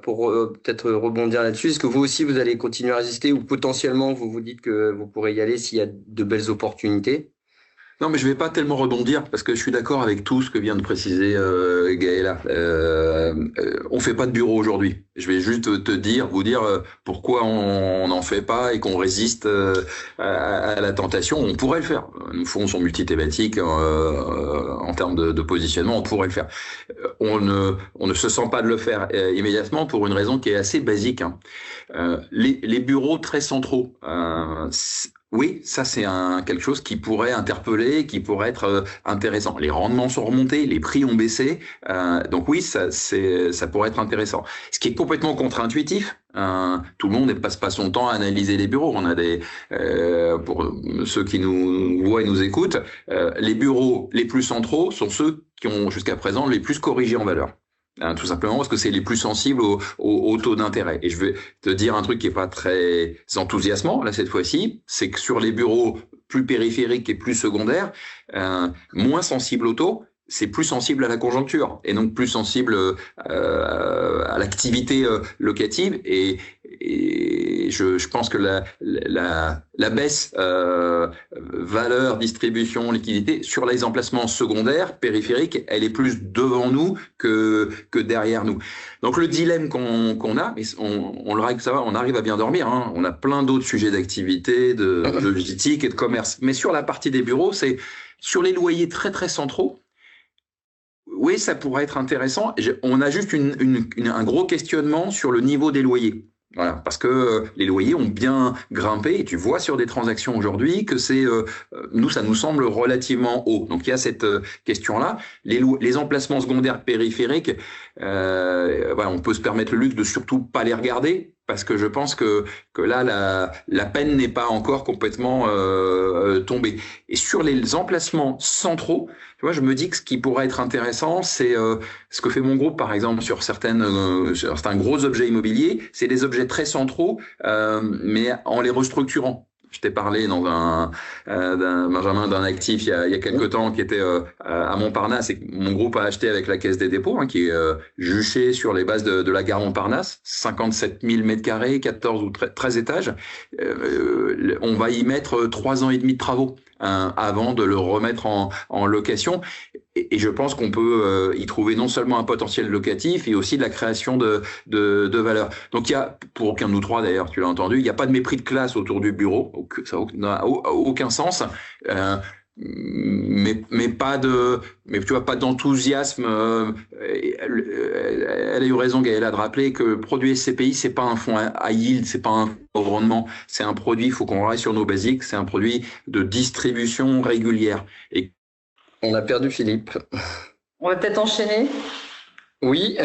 pour peut-être rebondir là-dessus, est-ce que vous aussi, vous allez continuer à résister ou potentiellement, vous vous dites que vous pourrez y aller s'il y a de belles opportunités? Non, mais je vais pas tellement rebondir parce que je suis d'accord avec tout ce que vient de préciser Gaëlla. On fait pas de bureau aujourd'hui. Je vais juste vous dire pourquoi on n'en fait pas et qu'on résiste à la tentation. On pourrait le faire. Nos fonds sont multithématiques en termes de positionnement. On pourrait le faire. On ne se sent pas de le faire immédiatement pour une raison qui est assez basique. Hein. Les bureaux très centraux. Oui, ça c'est quelque chose qui pourrait interpeller, qui pourrait être intéressant. Les rendements sont remontés, les prix ont baissé, donc oui, ça pourrait être intéressant. Ce qui est complètement contre-intuitif, tout le monde ne passe pas son temps à analyser les bureaux. On a pour ceux qui nous voient et nous écoutent, les bureaux les plus centraux sont ceux qui ont jusqu'à présent les plus corrigés en valeur. Tout simplement parce que c'est les plus sensibles au taux d'intérêt. Et je vais te dire un truc qui est pas très enthousiasmant là cette fois-ci, c'est que sur les bureaux plus périphériques et plus secondaires, moins sensibles au taux, c'est plus sensible à la conjoncture et donc plus sensible à l'activité locative et je pense que la baisse valeur, distribution, liquidité sur les emplacements secondaires, périphériques, elle est plus devant nous que derrière nous. Donc le dilemme qu'on a, mais on le règle, ça va, on arrive à bien dormir. Hein. On a plein d'autres sujets d'activité, de logistique et de commerce. Mais sur la partie des bureaux, c'est sur les loyers très très centraux. Oui, ça pourrait être intéressant. On a juste un gros questionnement sur le niveau des loyers. Voilà, parce que les loyers ont bien grimpé et tu vois sur des transactions aujourd'hui que nous ça nous semble relativement haut. Donc il y a cette question-là. Les emplacements secondaires périphériques, voilà, on peut se permettre le luxe de surtout pas les regarder parce que je pense que là la peine n'est pas encore complètement tombée. Et sur les emplacements centraux, tu vois, je me dis que ce qui pourrait être intéressant, c'est ce que fait mon groupe par exemple sur certains gros objets immobiliers, c'est des objets très centraux, mais en les restructurant. Je t'ai parlé Benjamin, d'un actif il y a quelques temps qui était à Montparnasse et que mon groupe a acheté avec la Caisse des dépôts, hein, qui est juché sur les bases de la gare Montparnasse, 57 000 mètres carrés, 14 ou 13 étages. On va y mettre 3 ans et demi de travaux avant de le remettre en location. Et je pense qu'on peut y trouver non seulement un potentiel locatif, et aussi de la création de valeur. Donc il y a, pour aucun de nous trois d'ailleurs, tu l'as entendu, il n'y a pas de mépris de classe autour du bureau, ça n'a aucun sens. mais tu vois, pas d'enthousiasme. Elle a eu raison, Gaëlle, de rappeler que le produit SCPI, c'est pas un fonds à yield, c'est pas un fonds au rendement, c'est un produit, il faut qu'on reste sur nos basiques, c'est un produit de distribution régulière. Et on a perdu Philippe. On va peut-être enchaîner. Oui,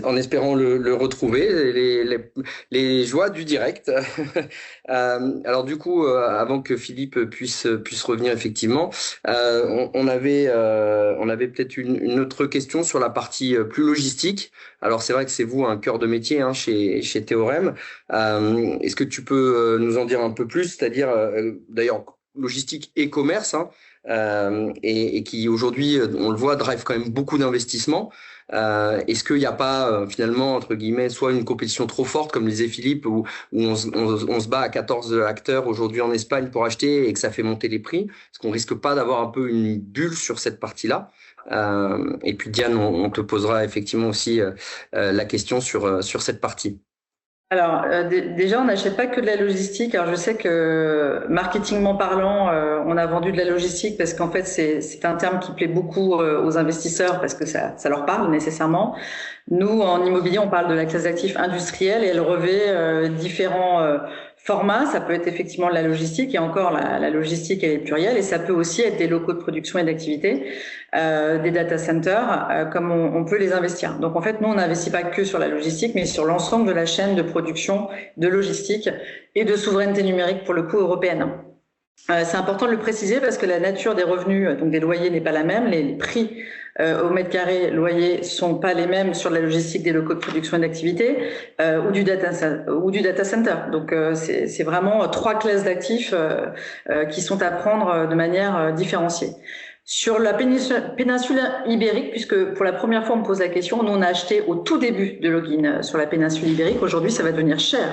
en espérant le retrouver, les joies du direct. Alors du coup, avant que Philippe puisse revenir effectivement, on avait peut-être une autre question sur la partie plus logistique. Alors c'est vrai que c'est vous un cœur de métier chez Théorème. Est-ce que tu peux nous en dire un peu plus, c'est-à-dire d'ailleurs logistique et commerce, et qui aujourd'hui, on le voit, drive quand même beaucoup d'investissements. Est-ce qu'il n'y a pas finalement, entre guillemets, soit une compétition trop forte, comme disait Philippe, où on se bat à 14 acteurs aujourd'hui en Espagne pour acheter et que ça fait monter les prix? Est-ce qu'on risque pas d'avoir un peu une bulle sur cette partie-là? Et puis Diane, on te posera effectivement aussi la question sur cette partie. Alors déjà, on n'achète pas que de la logistique. Alors je sais que marketingment parlant, on a vendu de la logistique parce qu'en fait c'est un terme qui plaît beaucoup aux investisseurs parce que ça leur parle nécessairement. Nous en immobilier, on parle de la classe d'actifs industrielle et elle revêt différents formats. Ça peut être effectivement de la logistique et encore la logistique elle est plurielle et ça peut aussi être des locaux de production et d'activité, des data centers, comme on peut les investir. Donc en fait, nous on n'investit pas que sur la logistique, mais sur l'ensemble de la chaîne de production, de logistique et de souveraineté numérique pour le coup européenne. C'est important de le préciser parce que la nature des revenus, donc des loyers, n'est pas la même. Les prix au mètre carré loyer sont pas les mêmes sur la logistique des locaux de production et d'activité ou du data center. Donc c'est vraiment trois classes d'actifs qui sont à prendre de manière différenciée. Sur la péninsule ibérique, puisque pour la première fois on me pose la question, nous on a acheté au tout début de Login sur la péninsule ibérique. Aujourd'hui, ça va devenir cher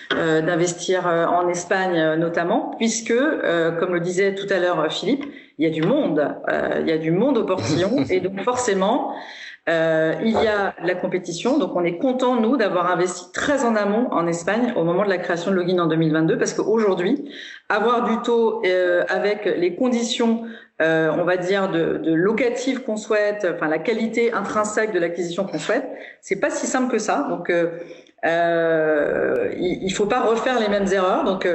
d'investir en Espagne notamment, puisque, comme le disait tout à l'heure Philippe, il y a du monde au portillon et donc forcément il y a la compétition. Donc on est content nous d'avoir investi très en amont en Espagne au moment de la création de Login en 2022, parce qu'aujourd'hui avoir du taux avec les conditions on va dire de locative qu'on souhaite, enfin la qualité intrinsèque de l'acquisition qu'on souhaite, c'est pas si simple que ça. Donc il faut pas refaire les mêmes erreurs. Donc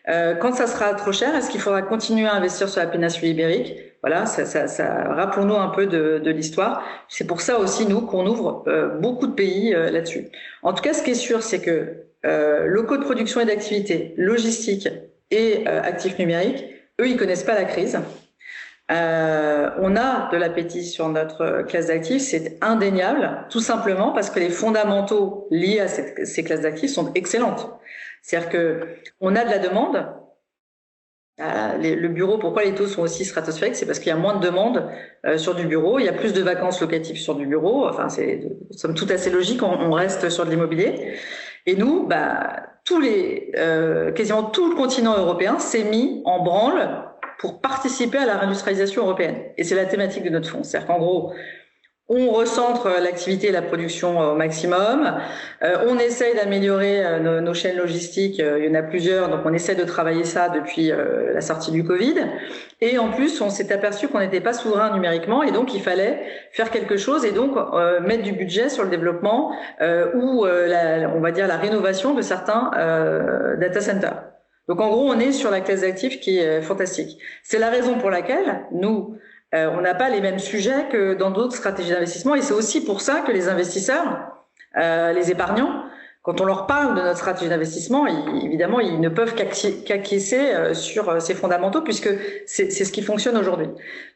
quand ça sera trop cher, est-ce qu'il faudra continuer à investir sur la péninsule ibérique? Voilà, rappelons-nous un peu de l'histoire. C'est pour ça aussi nous qu'on ouvre beaucoup de pays là-dessus. En tout cas, ce qui est sûr, c'est que locaux de production et d'activité, logistique et actifs numériques, eux, ils connaissent pas la crise. On a de l'appétit sur notre classe d'actifs, c'est indéniable, tout simplement parce que les fondamentaux liés à ces classes d'actifs sont excellentes. C'est-à-dire que on a de la demande. Le bureau, pourquoi les taux sont aussi stratosphériques? C'est parce qu'il y a moins de demandes sur du bureau, il y a plus de vacances locatives sur du bureau. Enfin, c'est somme toute assez logique. On reste sur de l'immobilier. Et nous, quasiment tout le continent européen s'est mis en branle pour participer à la réindustrialisation européenne. Et c'est la thématique de notre fonds. C'est-à-dire qu'en gros, on recentre l'activité et la production au maximum. On essaye d'améliorer nos chaînes logistiques. Il y en a plusieurs, donc on essaie de travailler ça depuis la sortie du Covid. Et en plus, on s'est aperçu qu'on n'était pas souverain numériquement et donc il fallait faire quelque chose et donc mettre du budget sur le développement ou on va dire la rénovation de certains data centers. Donc en gros, on est sur la classe d'actifs qui est fantastique. C'est la raison pour laquelle nous, on n'a pas les mêmes sujets que dans d'autres stratégies d'investissement et c'est aussi pour ça que les investisseurs, les épargnants, quand on leur parle de notre stratégie d'investissement, évidemment, ils ne peuvent qu'acquiescer sur ces fondamentaux puisque c'est ce qui fonctionne aujourd'hui.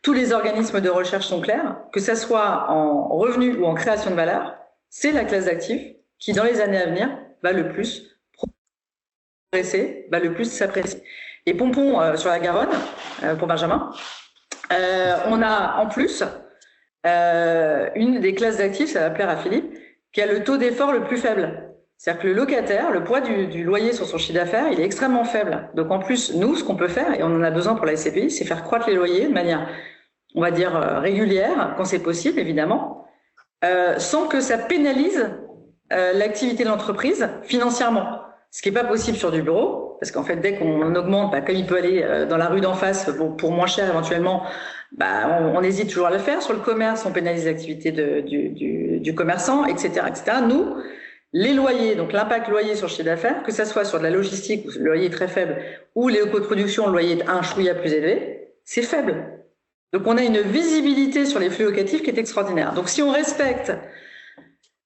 Tous les organismes de recherche sont clairs, que ça soit en revenus ou en création de valeur, c'est la classe d'actifs qui, dans les années à venir, va le plus va le plus s'apprécier. Et Pompon sur la Garonne, pour Benjamin, on a en plus une des classes d'actifs, ça va plaire à Philippe, qui a le taux d'effort le plus faible. C'est-à-dire que le locataire, le poids du loyer sur son chiffre d'affaires, il est extrêmement faible. Donc en plus, nous, ce qu'on peut faire, et on en a besoin pour la SCPI, c'est faire croître les loyers de manière, on va dire, régulière, quand c'est possible, évidemment, sans que ça pénalise l'activité de l'entreprise financièrement. Ce qui n'est pas possible sur du bureau, parce qu'en fait, dès qu'on augmente, comme il peut aller dans la rue d'en face pour moins cher éventuellement, on hésite toujours à le faire. Sur le commerce, on pénalise l'activité du commerçant, etc., etc. Nous, les loyers, donc l'impact loyer sur le chiffre d'affaires, que ça soit sur de la logistique où le loyer est très faible, ou les coûts de production, le loyer est un chouïa plus élevé, c'est faible. Donc on a une visibilité sur les flux locatifs qui est extraordinaire. Donc si on respecte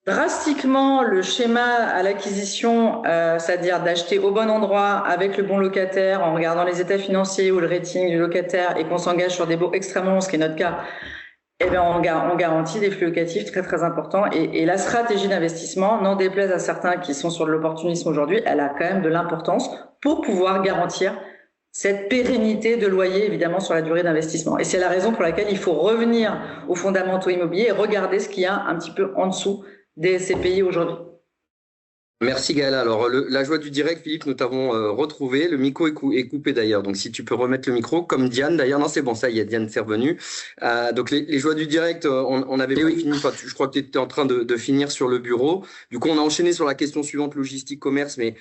drastiquement le schéma à l'acquisition, c'est-à-dire d'acheter au bon endroit avec le bon locataire en regardant les états financiers ou le rating du locataire et qu'on s'engage sur des baux extrêmement longs, ce qui est notre cas, on garantit des flux locatifs très très importants. Et la stratégie d'investissement, n'en déplaise à certains qui sont sur de l'opportunisme aujourd'hui, elle a quand même de l'importance pour pouvoir garantir cette pérennité de loyer, évidemment, sur la durée d'investissement. Et c'est la raison pour laquelle il faut revenir aux fondamentaux immobiliers et regarder ce qu'il y a un petit peu en dessous des CPI aujourd'hui. Merci Gaëla. Alors, la joie du direct, Philippe, nous t'avons retrouvé. Le micro est coupé d'ailleurs. Donc, si tu peux remettre le micro, comme Diane d'ailleurs. Non, c'est bon, ça y est, Diane s'est revenue. Donc, les joies du direct, on avait pas fini. Enfin, je crois que tu étais en train de finir sur le bureau. Du coup, on a enchaîné sur la question suivante, logistique, commerce. Mais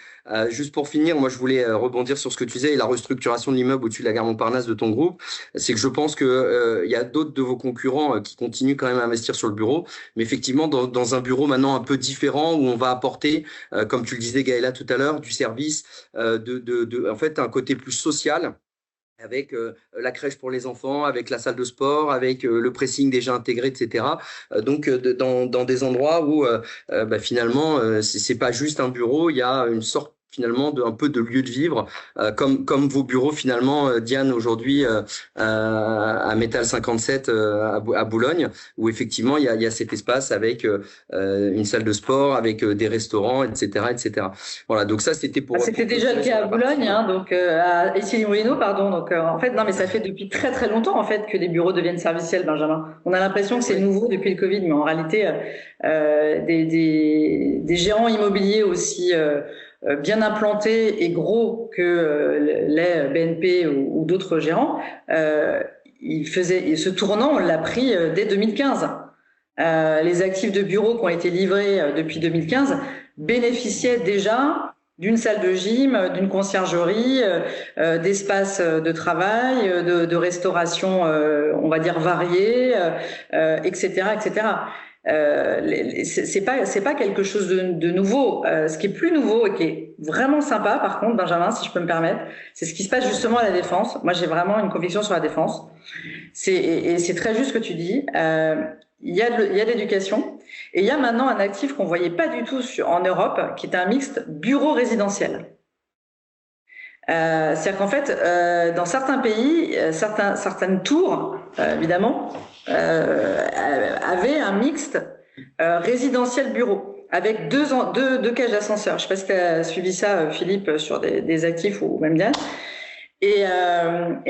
juste pour finir, moi, je voulais rebondir sur ce que tu disais et la restructuration de l'immeuble au-dessus de la gare Montparnasse de ton groupe. C'est que je pense que il y a d'autres de vos concurrents qui continuent quand même à investir sur le bureau. Mais effectivement, dans un bureau maintenant un peu différent où on va apporter comme tu le disais Gaëla tout à l'heure, du service, en fait un côté plus social, avec la crèche pour les enfants, avec la salle de sport, avec le pressing déjà intégré, etc. Donc dans des endroits où finalement c'est pas juste un bureau, il y a une sorte finalement un peu de lieu de vivre, comme vos bureaux finalement, Diane, aujourd'hui à Métal 57 à Boulogne, où effectivement il y a cet espace avec une salle de sport, avec des restaurants, etc., etc. Voilà, donc ça c'était pour. C'était déjà le cas à Boulogne, donc à Issy-les-Moulineaux, pardon. Donc en fait, non, mais ça fait depuis très très longtemps en fait que les bureaux deviennent serviciels, Benjamin. On a l'impression que c'est nouveau depuis le Covid, mais en réalité, des gérants immobiliers aussi bien implantés et gros que les BNP ou d'autres gérants, ce tournant, on l'a pris dès 2015. Les actifs de bureaux qui ont été livrés depuis 2015 bénéficiaient déjà d'une salle de gym, d'une conciergerie, d'espaces de travail, de restauration, on va dire variés, etc., etc. C'est pas quelque chose de nouveau. Ce qui est plus nouveau et qui est vraiment sympa, par contre, Benjamin, si je peux me permettre, c'est ce qui se passe justement à la Défense. Moi, j'ai vraiment une conviction sur la Défense. Et c'est très juste ce que tu dis. Il y a de l'éducation et il y a maintenant un actif qu'on voyait pas du tout en Europe, qui est un mixte bureau-résidentiel. C'est-à-dire qu'en fait, dans certains pays, certaines tours, évidemment, avaient un mixte résidentiel-bureau avec deux cages d'ascenseur. Je sais pas si tu as suivi ça, Philippe, sur des actifs ou même Diane. Et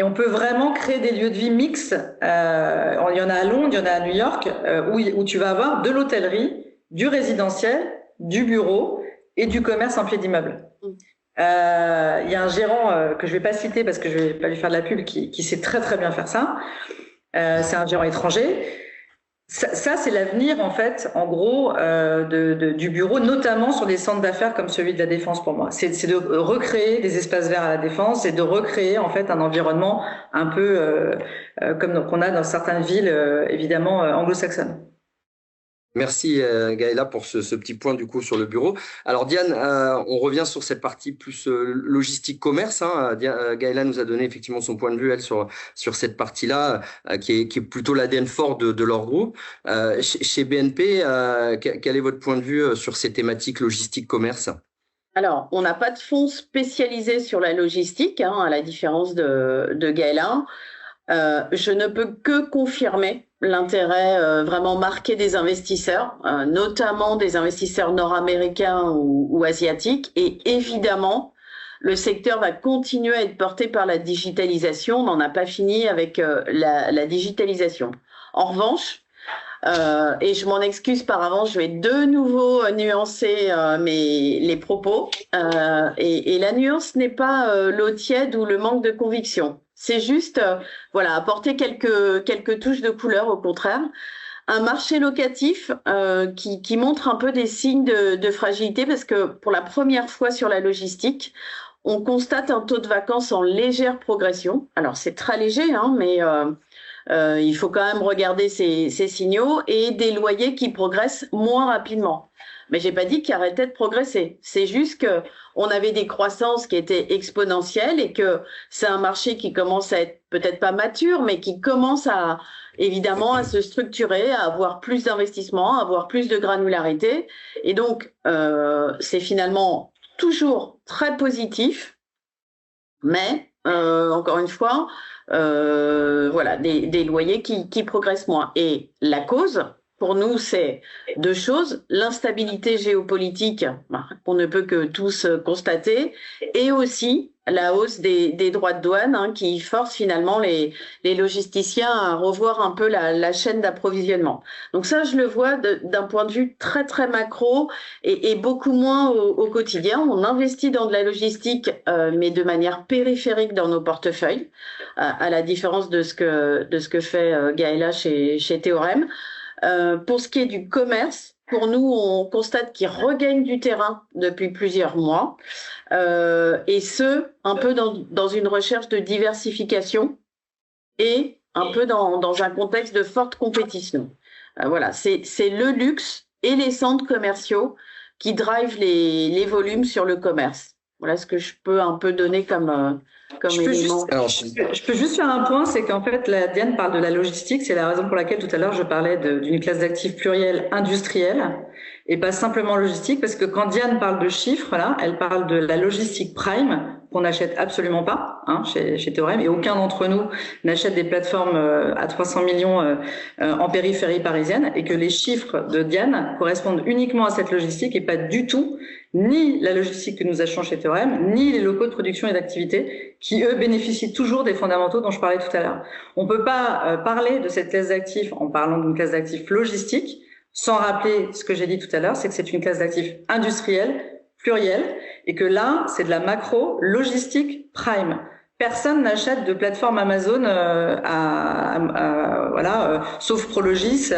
on peut vraiment créer des lieux de vie mixtes. Il y en a à Londres, il y en a à New York, où tu vas avoir de l'hôtellerie, du résidentiel, du bureau et du commerce en pied d'immeuble. Il y a un gérant que je vais pas citer parce que je vais pas lui faire de la pub qui sait très très bien faire ça. C'est un gérant étranger. Ça c'est l'avenir en fait, en gros, du bureau, notamment sur des centres d'affaires comme celui de la Défense pour moi. C'est de recréer des espaces verts à la Défense et de recréer en fait un environnement un peu comme qu'on a dans certaines villes évidemment anglo-saxonnes. Merci Gaëla pour ce petit point du coup sur le bureau. Alors Diane, on revient sur cette partie plus logistique commerce. Gaëla nous a donné effectivement son point de vue elle sur cette partie-là qui est plutôt l'ADN fort de leur groupe. Chez BNP, quel est votre point de vue sur ces thématiques logistique commerce? Alors, on n'a pas de fonds spécialisés sur la logistique, à la différence de Gaëla. Je ne peux que confirmer l'intérêt vraiment marqué des investisseurs, notamment des investisseurs nord-américains ou asiatiques. Et évidemment, le secteur va continuer à être porté par la digitalisation. On n'en a pas fini avec la digitalisation. En revanche, et je m'en excuse par avance, je vais de nouveau nuancer les propos. Et la nuance n'est pas l'eau tiède ou le manque de conviction. C'est juste, apporter quelques touches de couleur, au contraire. Un marché locatif qui montre un peu des signes de fragilité parce que pour la première fois sur la logistique, on constate un taux de vacances en légère progression. Alors c'est très léger, hein, mais il faut quand même regarder ces signaux, et des loyers qui progressent moins rapidement. Mais j'ai pas dit qu'ils arrêtaient de progresser. C'est juste que on avait des croissances qui étaient exponentielles, et que c'est un marché qui commence à être peut-être pas mature, mais qui commence évidemment à se structurer, à avoir plus d'investissements, à avoir plus de granularité. Et donc, c'est finalement toujours très positif, mais encore une fois, voilà, des loyers qui progressent moins. Et la cause, pour nous, c'est deux choses: l'instabilité géopolitique, qu'on ne peut que tous constater, et aussi la hausse des droits de douane, hein, qui force finalement les logisticiens à revoir un peu la chaîne d'approvisionnement. Donc ça, je le vois d'un point de vue très très macro, et beaucoup moins au quotidien. On investit dans de la logistique, mais de manière périphérique dans nos portefeuilles, à la différence de ce que fait Gaëla chez Théorème. Pour ce qui est du commerce, pour nous, on constate qu'il regagne du terrain depuis plusieurs mois, et ce, un peu dans une recherche de diversification, et un peu dans un contexte de forte compétition. Voilà, c'est le luxe et les centres commerciaux qui drivent les volumes sur le commerce. Voilà ce que je peux un peu donner comme élément. Je peux juste faire un point, c'est qu'en fait, Diane parle de la logistique. C'est la raison pour laquelle tout à l'heure je parlais d'une classe d'actifs pluriels industriels et pas simplement logistique, parce que quand Diane parle de chiffres, là, elle parle de la logistique prime, qu'on n'achète absolument pas, hein, chez Théorème, et aucun d'entre nous n'achète des plateformes à 300 millions en périphérie parisienne, et que les chiffres de Diane correspondent uniquement à cette logistique et pas du tout ni la logistique que nous achetons chez Théorème, ni les locaux de production et d'activité qui, eux, bénéficient toujours des fondamentaux dont je parlais tout à l'heure. On ne peut pas parler de cette classe d'actifs en parlant d'une classe d'actifs logistique sans rappeler ce que j'ai dit tout à l'heure, c'est que c'est une classe d'actifs industrielle, plurielle, et que là, c'est de la macro logistique prime. Personne n'achète de plateforme Amazon sauf Prologis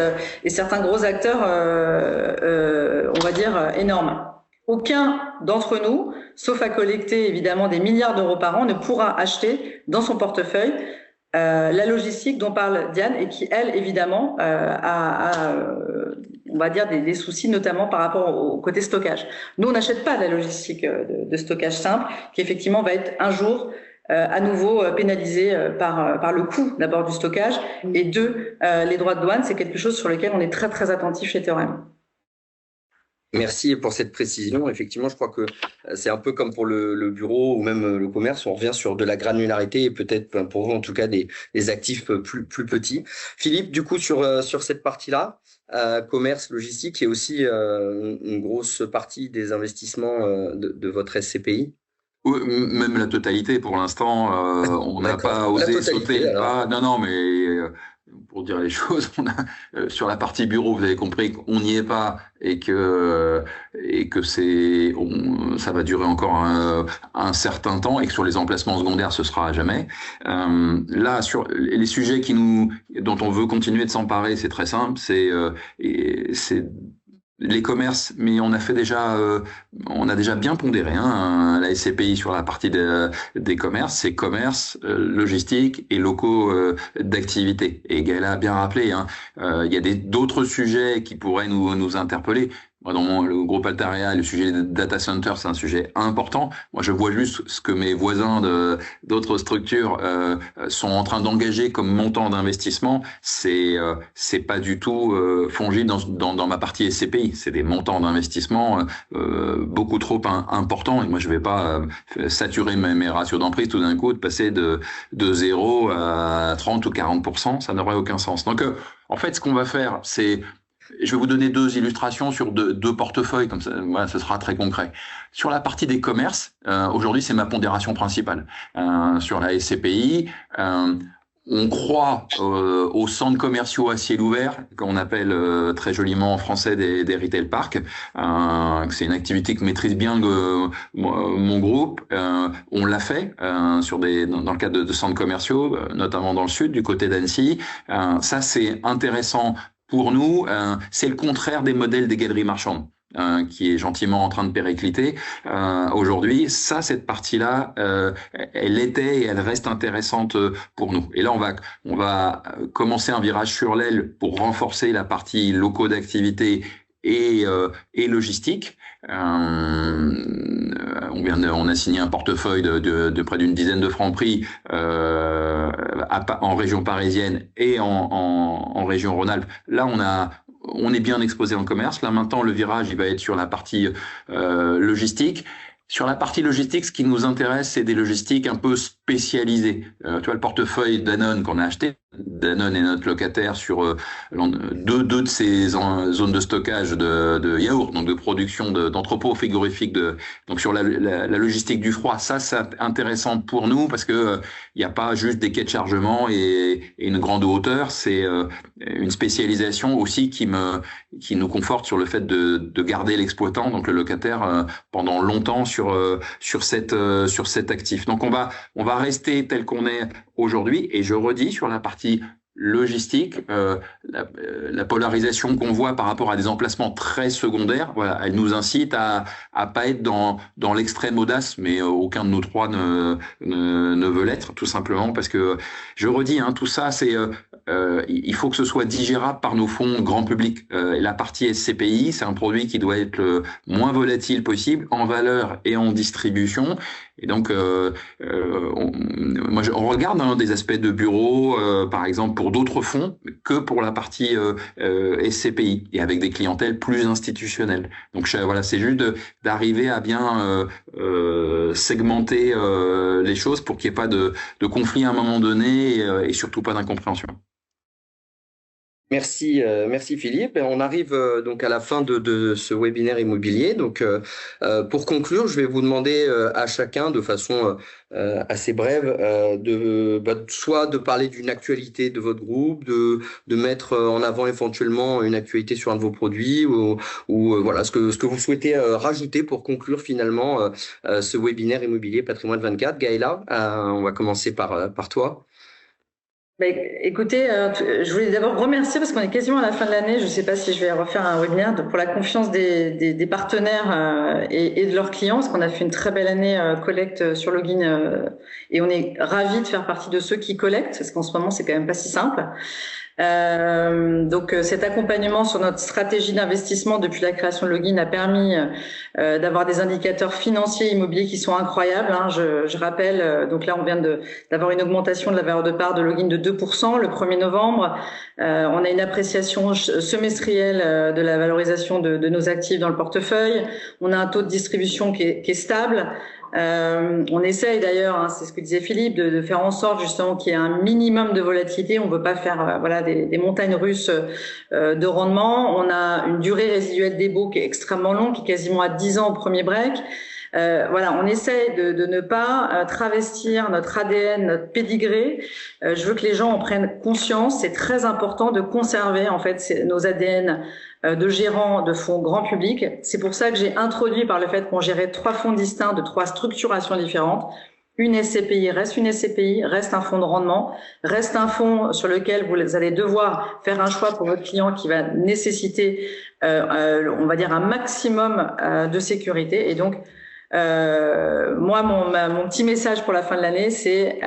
et certains gros acteurs, on va dire, énormes. Aucun d'entre nous, sauf à collecter évidemment des milliards d'euros par an, ne pourra acheter dans son portefeuille la logistique dont parle Diane, et qui, elle, évidemment, on va dire des soucis, notamment par rapport au côté stockage. Nous, on n'achète pas de la logistique de stockage simple, qui effectivement va être un jour à nouveau pénalisé par le coût d'abord du stockage, et deux, les droits de douane. C'est quelque chose sur lequel on est très très attentif chez Théorème. Merci pour cette précision. Effectivement, je crois que c'est un peu comme pour le bureau ou même le commerce. On revient sur de la granularité et peut-être pour vous, en tout cas, des actifs plus petits. Philippe, du coup, sur cette partie-là, commerce, logistique, et aussi une grosse partie des investissements de votre SCPI. Même la totalité, pour l'instant, on n'a pas osé sauter le pas. Non, mais pour dire les choses, on a sur la partie bureau, vous avez compris qu'on n'y est pas, et que ça va durer encore un certain temps, et que sur les emplacements secondaires, ce sera à jamais. Là, sur les sujets dont on veut continuer de s'emparer, c'est très simple, c'est les commerces, mais on a déjà bien pondéré la SCPI sur la partie des commerces, c'est commerce, logistique et locaux d'activité. Et Gaëla a bien rappelé, il y a d'autres sujets qui pourraient nous interpeller. Moi, dans le groupe Altaria, le sujet des data centers, c'est un sujet important. Moi, je vois juste ce que mes voisins d'autres structures sont en train d'engager comme montant d'investissement. C'est pas du tout fongible dans ma partie SCPI. C'est des montants d'investissement beaucoup trop importants. Et moi, je vais pas saturer mes ratios d'emprise tout d'un coup, de passer de 0 à 30 ou 40%. Ça n'aurait aucun sens. Donc, en fait, ce qu'on va faire, c'est je vais vous donner deux illustrations sur deux portefeuilles, comme ça, voilà, ce sera très concret. Sur la partie des commerces, aujourd'hui, c'est ma pondération principale. Sur la SCPI, on croit aux centres commerciaux à ciel ouvert, qu'on appelle très joliment en français des retail parks. C'est une activité que maîtrise bien mon groupe. On l'a fait dans le cadre de centres commerciaux, notamment dans le sud, du côté d'Annecy. Ça, c'est intéressant. Pour nous, c'est le contraire des modèles des galeries marchandes. qui est gentiment en train de péricliter aujourd'hui. Cette partie-là, elle était et elle reste intéressante pour nous. Et là, on va commencer un virage sur l'aile pour renforcer la partie locaux d'activité et logistique. On a signé un portefeuille de près d'une dizaine de francs prix en région parisienne et en région Rhône-Alpes. Là, on est bien exposé en commerce. Là, maintenant, le virage, il va être sur la partie logistique. Sur la partie logistique, ce qui nous intéresse, c'est des logistiques un peu spécialisées. Tu vois, le portefeuille Danone qu'on a acheté, Danone est notre locataire sur deux de ces zones de stockage de yaourt, donc de production d'entrepôts frigorifiques. Donc sur la logistique du froid, ça c'est intéressant pour nous parce que il n'y a pas juste des quais de chargement et une grande hauteur, c'est une spécialisation aussi qui nous conforte sur le fait de garder l'exploitant, donc le locataire, pendant longtemps sur cet actif. Donc on va rester tel qu'on est aujourd'hui, et je redis sur la partie logistique, la polarisation qu'on voit par rapport à des emplacements très secondaires, voilà, elle nous incite à pas être dans l'extrême audace, mais aucun de nous trois ne veut l'être, tout simplement parce que je redis, tout ça, c'est il faut que ce soit digérable par nos fonds grand public. La partie SCPI, c'est un produit qui doit être le moins volatile possible en valeur et en distribution. Et donc, on regarde des aspects de bureau, par exemple, pour d'autres fonds que pour la partie SCPI, et avec des clientèles plus institutionnelles. Donc, voilà, c'est juste d'arriver à bien segmenter les choses pour qu'il n'y ait pas de conflit à un moment donné et surtout pas d'incompréhension. Merci Philippe. Et on arrive donc à la fin de ce webinaire immobilier. Donc, pour conclure, je vais vous demander à chacun, de façon assez brève, soit de parler d'une actualité de votre groupe, de mettre en avant éventuellement une actualité sur un de vos produits, ou voilà ce que vous souhaitez rajouter pour conclure finalement ce webinaire immobilier Patrimoine 24. Gaëla, on va commencer par toi. Écoutez, je voulais d'abord remercier parce qu'on est quasiment à la fin de l'année. Je ne sais pas si je vais refaire un webinaire pour la confiance des partenaires et de leurs clients, parce qu'on a fait une très belle année collecte sur Login et on est ravis de faire partie de ceux qui collectent, parce qu'en ce moment c'est quand même pas si simple. Donc cet accompagnement sur notre stratégie d'investissement depuis la création de Login a permis d'avoir des indicateurs financiers immobiliers qui sont incroyables. Je rappelle, donc là on vient d'avoir une augmentation de la valeur de part de Login de 2% le 1er novembre. On a une appréciation semestrielle de la valorisation de nos actifs dans le portefeuille. On a un taux de distribution qui est stable. On essaye d'ailleurs, c'est ce que disait Philippe, de faire en sorte justement qu'il y ait un minimum de volatilité. On ne veut pas faire des montagnes russes de rendement. On a une durée résiduelle des baux qui est extrêmement longue, qui est quasiment à 10 ans au premier break. On essaye de ne pas travestir notre ADN, notre pédigré. Je veux que les gens en prennent conscience. C'est très important de conserver en fait nos ADN de gérants de fonds grand public. C'est pour ça que j'ai introduit, par le fait qu'on gérait 3 fonds distincts de 3 structurations différentes, une SCPI reste un fonds de rendement, reste un fonds sur lequel vous allez devoir faire un choix pour votre client qui va nécessiter, on va dire, un maximum de sécurité. Et donc, moi, mon petit message pour la fin de l'année, c'est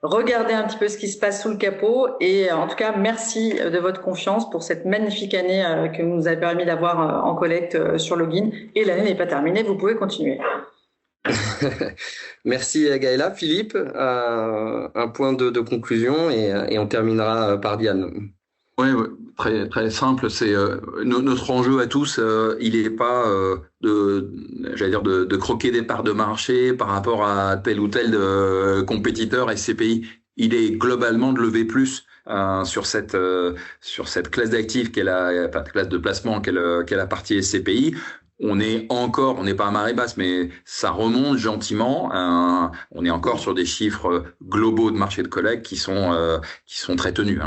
regardez un petit peu ce qui se passe sous le capot, et en tout cas, merci de votre confiance pour cette magnifique année que vous nous avez permis d'avoir en collecte sur Login. Et l'année n'est pas terminée, vous pouvez continuer. Merci Gaëla. Philippe, un point de conclusion, et on terminera par Diane. Oui, très très simple. C'est notre enjeu à tous. Il n'est pas de croquer des parts de marché par rapport à tel ou tel compétiteur SCPI. Il est globalement de lever plus sur cette classe d'actifs qu'est la classe de placement qu'est la partie SCPI. On n'est pas à marée basse, mais ça remonte gentiment. On est encore sur des chiffres globaux de marché de collecte qui sont très tenus.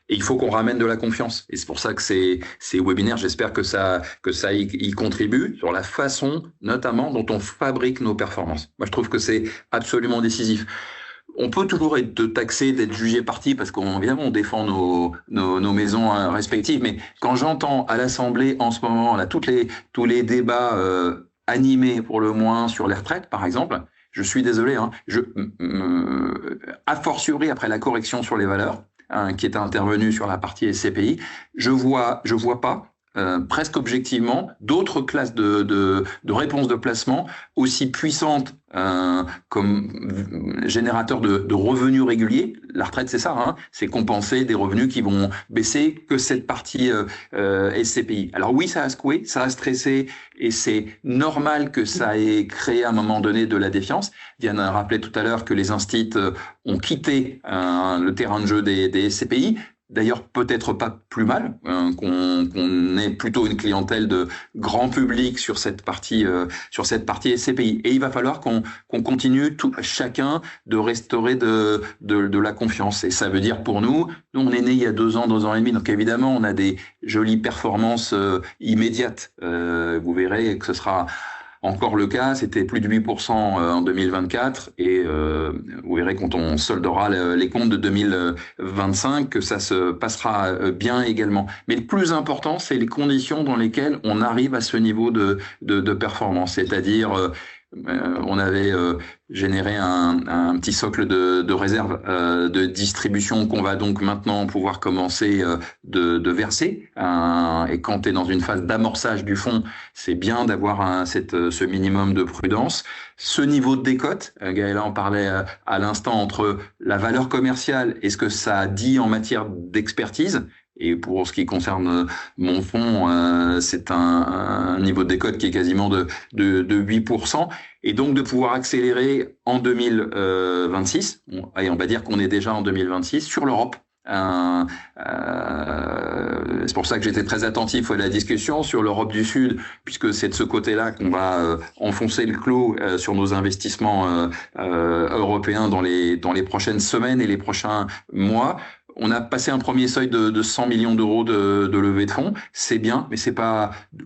Et il faut qu'on ramène de la confiance. Et c'est pour ça que ces webinaires, j'espère que ça y contribue sur la façon, notamment, dont on fabrique nos performances. Moi, je trouve que c'est absolument décisif. on peut toujours être taxé d'être jugé parti parce qu'on évidemment on défend nos maisons respectives, mais quand j'entends à l'Assemblée en ce moment là tous les débats animés pour le moins sur les retraites par exemple, je suis désolé, hein, a fortiori après la correction sur les valeurs qui est intervenue sur la partie SCPI, je vois pas presque objectivement d'autres classes de réponses de placement aussi puissantes comme générateur de revenus réguliers. La retraite, c'est ça, hein, c'est compenser des revenus qui vont baisser que cette partie SCPI. Alors oui, ça a secoué, ça a stressé, et c'est normal que ça ait créé à un moment donné de la défiance. Diane a rappelé tout à l'heure que les instituts ont quitté le terrain de jeu des SCPI. D'ailleurs, peut-être pas plus mal qu'on ait plutôt une clientèle de grand public sur cette partie SCPI. Et il va falloir qu'on continue chacun de restaurer de la confiance. Et ça veut dire pour nous, on est né il y a 2 ans et demi, donc évidemment on a des jolies performances immédiates. Vous verrez que ce sera encore le cas, c'était plus de 8% en 2024 et vous verrez quand on soldera les comptes de 2025 que ça se passera bien également. Mais le plus important, c'est les conditions dans lesquelles on arrive à ce niveau de performance, c'est-à-dire on avait généré un petit socle de réserve de distribution qu'on va donc maintenant pouvoir commencer de verser. Et quand tu es dans une phase d'amorçage du fonds, c'est bien d'avoir ce minimum de prudence. Ce niveau de décote, Gaëla en parlait à l'instant, entre la valeur commerciale et ce que ça dit en matière d'expertise. Et pour ce qui concerne mon fonds, c'est un niveau de décote qui est quasiment de 8%. Et donc de pouvoir accélérer en 2026, et on va dire qu'on est déjà en 2026, sur l'Europe. C'est pour ça que j'étais très attentif à la discussion sur l'Europe du Sud, puisque c'est de ce côté-là qu'on va enfoncer le clou sur nos investissements européens dans les prochaines semaines et les prochains mois. On a passé un premier seuil de 100 millions d'euros de levée de fonds, c'est bien, mais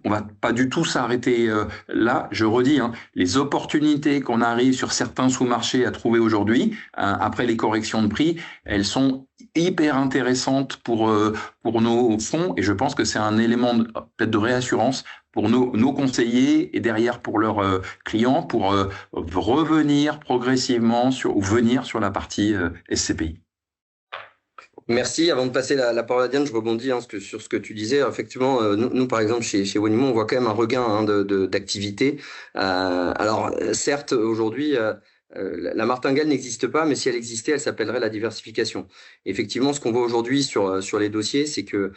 on va pas du tout s'arrêter là. Je redis, hein, les opportunités qu'on arrive sur certains sous-marchés à trouver aujourd'hui, après les corrections de prix, elles sont hyper intéressantes pour nos fonds, et je pense que c'est un élément peut-être de réassurance pour nos conseillers et derrière pour leurs clients pour revenir progressivement ou venir sur la partie SCPI. Merci. Avant de passer la parole à Diane, je rebondis sur ce que tu disais. Effectivement, nous par exemple, chez Wanimo, on voit quand même un regain d'activité. Alors, certes, aujourd'hui, la martingale n'existe pas, mais si elle existait, elle s'appellerait la diversification. Effectivement, ce qu'on voit aujourd'hui sur les dossiers, c'est que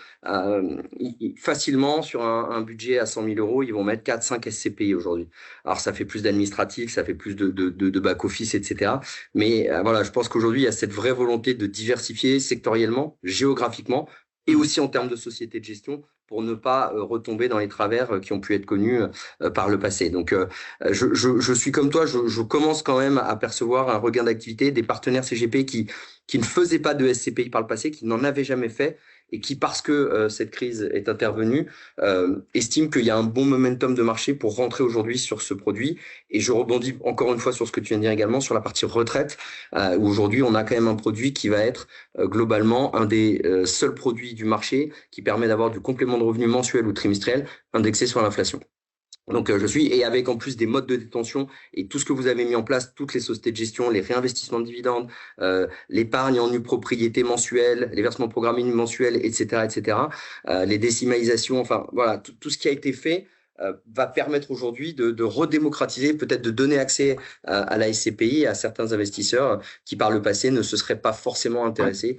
facilement, sur un budget à 100 000 euros, ils vont mettre 4-5 SCPI aujourd'hui. Alors, ça fait plus d'administratif, ça fait plus de back-office, etc. Mais voilà, je pense qu'aujourd'hui, il y a cette vraie volonté de diversifier sectoriellement, géographiquement, et aussi en termes de société de gestion, pour ne pas retomber dans les travers qui ont pu être connus par le passé. Donc, je suis comme toi, je commence quand même à percevoir un regain d'activité des partenaires CGP qui ne faisaient pas de SCPI par le passé, qui n'en avaient jamais fait, et qui, parce que cette crise est intervenue, estiment qu'il y a un bon momentum de marché pour rentrer aujourd'hui sur ce produit. Et je rebondis encore une fois sur ce que tu viens de dire également, sur la partie retraite, où aujourd'hui, on a quand même un produit qui va être globalement un des seuls produits du marché qui permet d'avoir du complément de revenu mensuel ou trimestriel indexé sur l'inflation. Donc, et avec en plus des modes de détention et tout ce que vous avez mis en place, toutes les sociétés de gestion, les réinvestissements de dividendes, l'épargne en nue propriété mensuelle, les versements programmés mensuels, etc., les décimalisations, enfin, voilà, tout ce qui a été fait va permettre aujourd'hui de redémocratiser, peut-être de donner accès à la SCPI à certains investisseurs qui, par le passé, ne se seraient pas forcément intéressés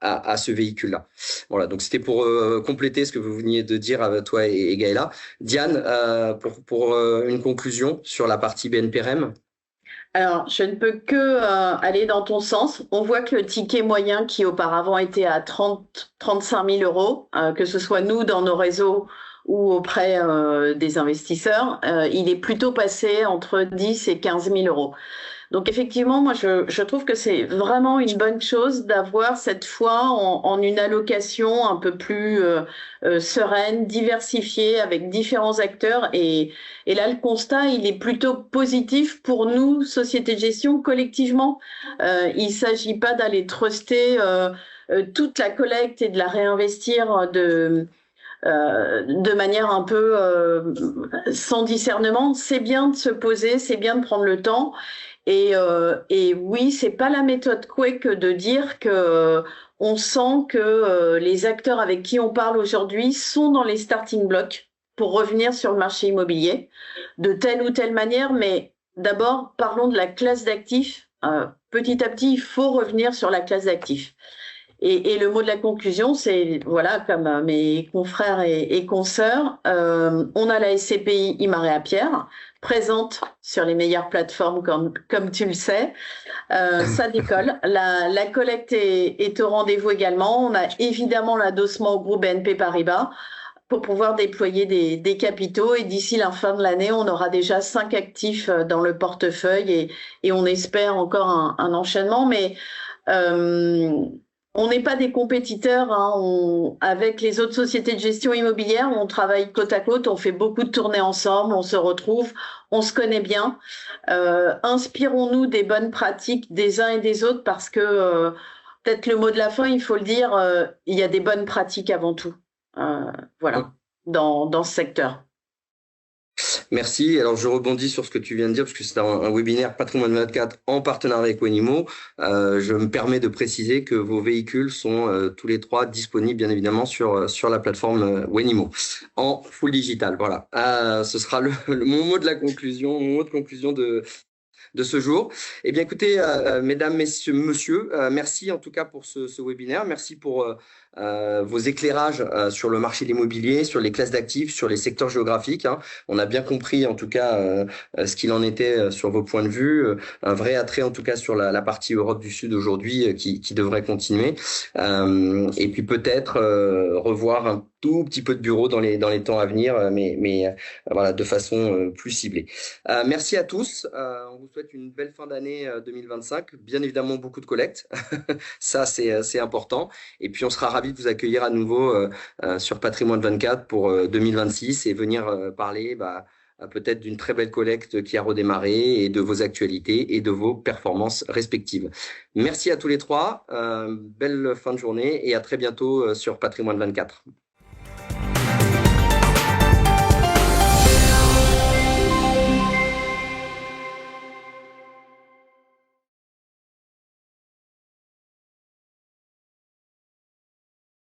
à ce véhicule-là. Voilà, donc c'était pour compléter ce que vous veniez de dire à toi et Gaëla. Diane, pour une conclusion sur la partie BNPRM. Alors, je ne peux que aller dans ton sens. On voit que le ticket moyen qui auparavant était à 35 000 euros, que ce soit nous dans nos réseaux ou auprès des investisseurs, il est plutôt passé entre 10 et 15 000 euros. Donc effectivement, moi je trouve que c'est vraiment une bonne chose d'avoir cette fois en une allocation un peu plus sereine, diversifiée, avec différents acteurs. Et là, le constat, il est plutôt positif pour nous, société de gestion, collectivement. Il s'agit pas d'aller truster toute la collecte et de la réinvestir de manière un peu sans discernement. C'est bien de se poser, c'est bien de prendre le temps. Et oui, c'est pas la méthode Quake de dire que on sent que les acteurs avec qui on parle aujourd'hui sont dans les starting blocks pour revenir sur le marché immobilier de telle ou telle manière. Mais d'abord, parlons de la classe d'actifs. Petit à petit, il faut revenir sur la classe d'actifs. Et le mot de la conclusion, c'est, voilà, comme mes confrères et consoeurs, on a la SCPI Imare Pierre, présente sur les meilleures plateformes, comme tu le sais. Ça décolle. La collecte est au rendez-vous également. On a évidemment l'adossement au groupe BNP Paribas pour pouvoir déployer des capitaux. Et d'ici la fin de l'année, on aura déjà 5 actifs dans le portefeuille et on espère encore un enchaînement. Mais on n'est pas des compétiteurs, hein. Avec les autres sociétés de gestion immobilière, on travaille côte à côte, on fait beaucoup de tournées ensemble, on se retrouve, on se connaît bien. Inspirons-nous des bonnes pratiques des uns et des autres parce que peut-être le mot de la fin, il faut le dire, il y a des bonnes pratiques avant tout. Voilà, dans ce secteur. Merci. Alors, je rebondis sur ce que tu viens de dire, parce que c'est un webinaire Patrimoine 24 en partenariat avec Wenimo. Je me permets de préciser que vos véhicules sont tous les 3 disponibles, bien évidemment, sur la plateforme Wenimo, en full digital. Voilà. Ce sera mon mot de la conclusion, mon mot de conclusion de ce jour. Eh bien, écoutez, mesdames, messieurs, monsieur, merci en tout cas pour ce webinaire. Merci pour vos éclairages sur le marché de l'immobilier, sur les classes d'actifs, sur les secteurs géographiques. Hein. On a bien compris en tout cas ce qu'il en était sur vos points de vue. Un vrai attrait en tout cas sur la partie Europe du Sud aujourd'hui qui devrait continuer. Et puis peut-être revoir un tout petit peu de bureau dans les temps à venir, mais voilà, de façon plus ciblée. Merci à tous. On vous souhaite une belle fin d'année 2025. Bien évidemment, beaucoup de collectes. Ça, c'est important. Et puis, on sera ravis de vous accueillir à nouveau sur Patrimoine 24 pour 2026 et venir parler peut-être d'une très belle collecte qui a redémarré et de vos actualités et de vos performances respectives. Merci à tous les 3. Belle fin de journée et à très bientôt sur Patrimoine 24.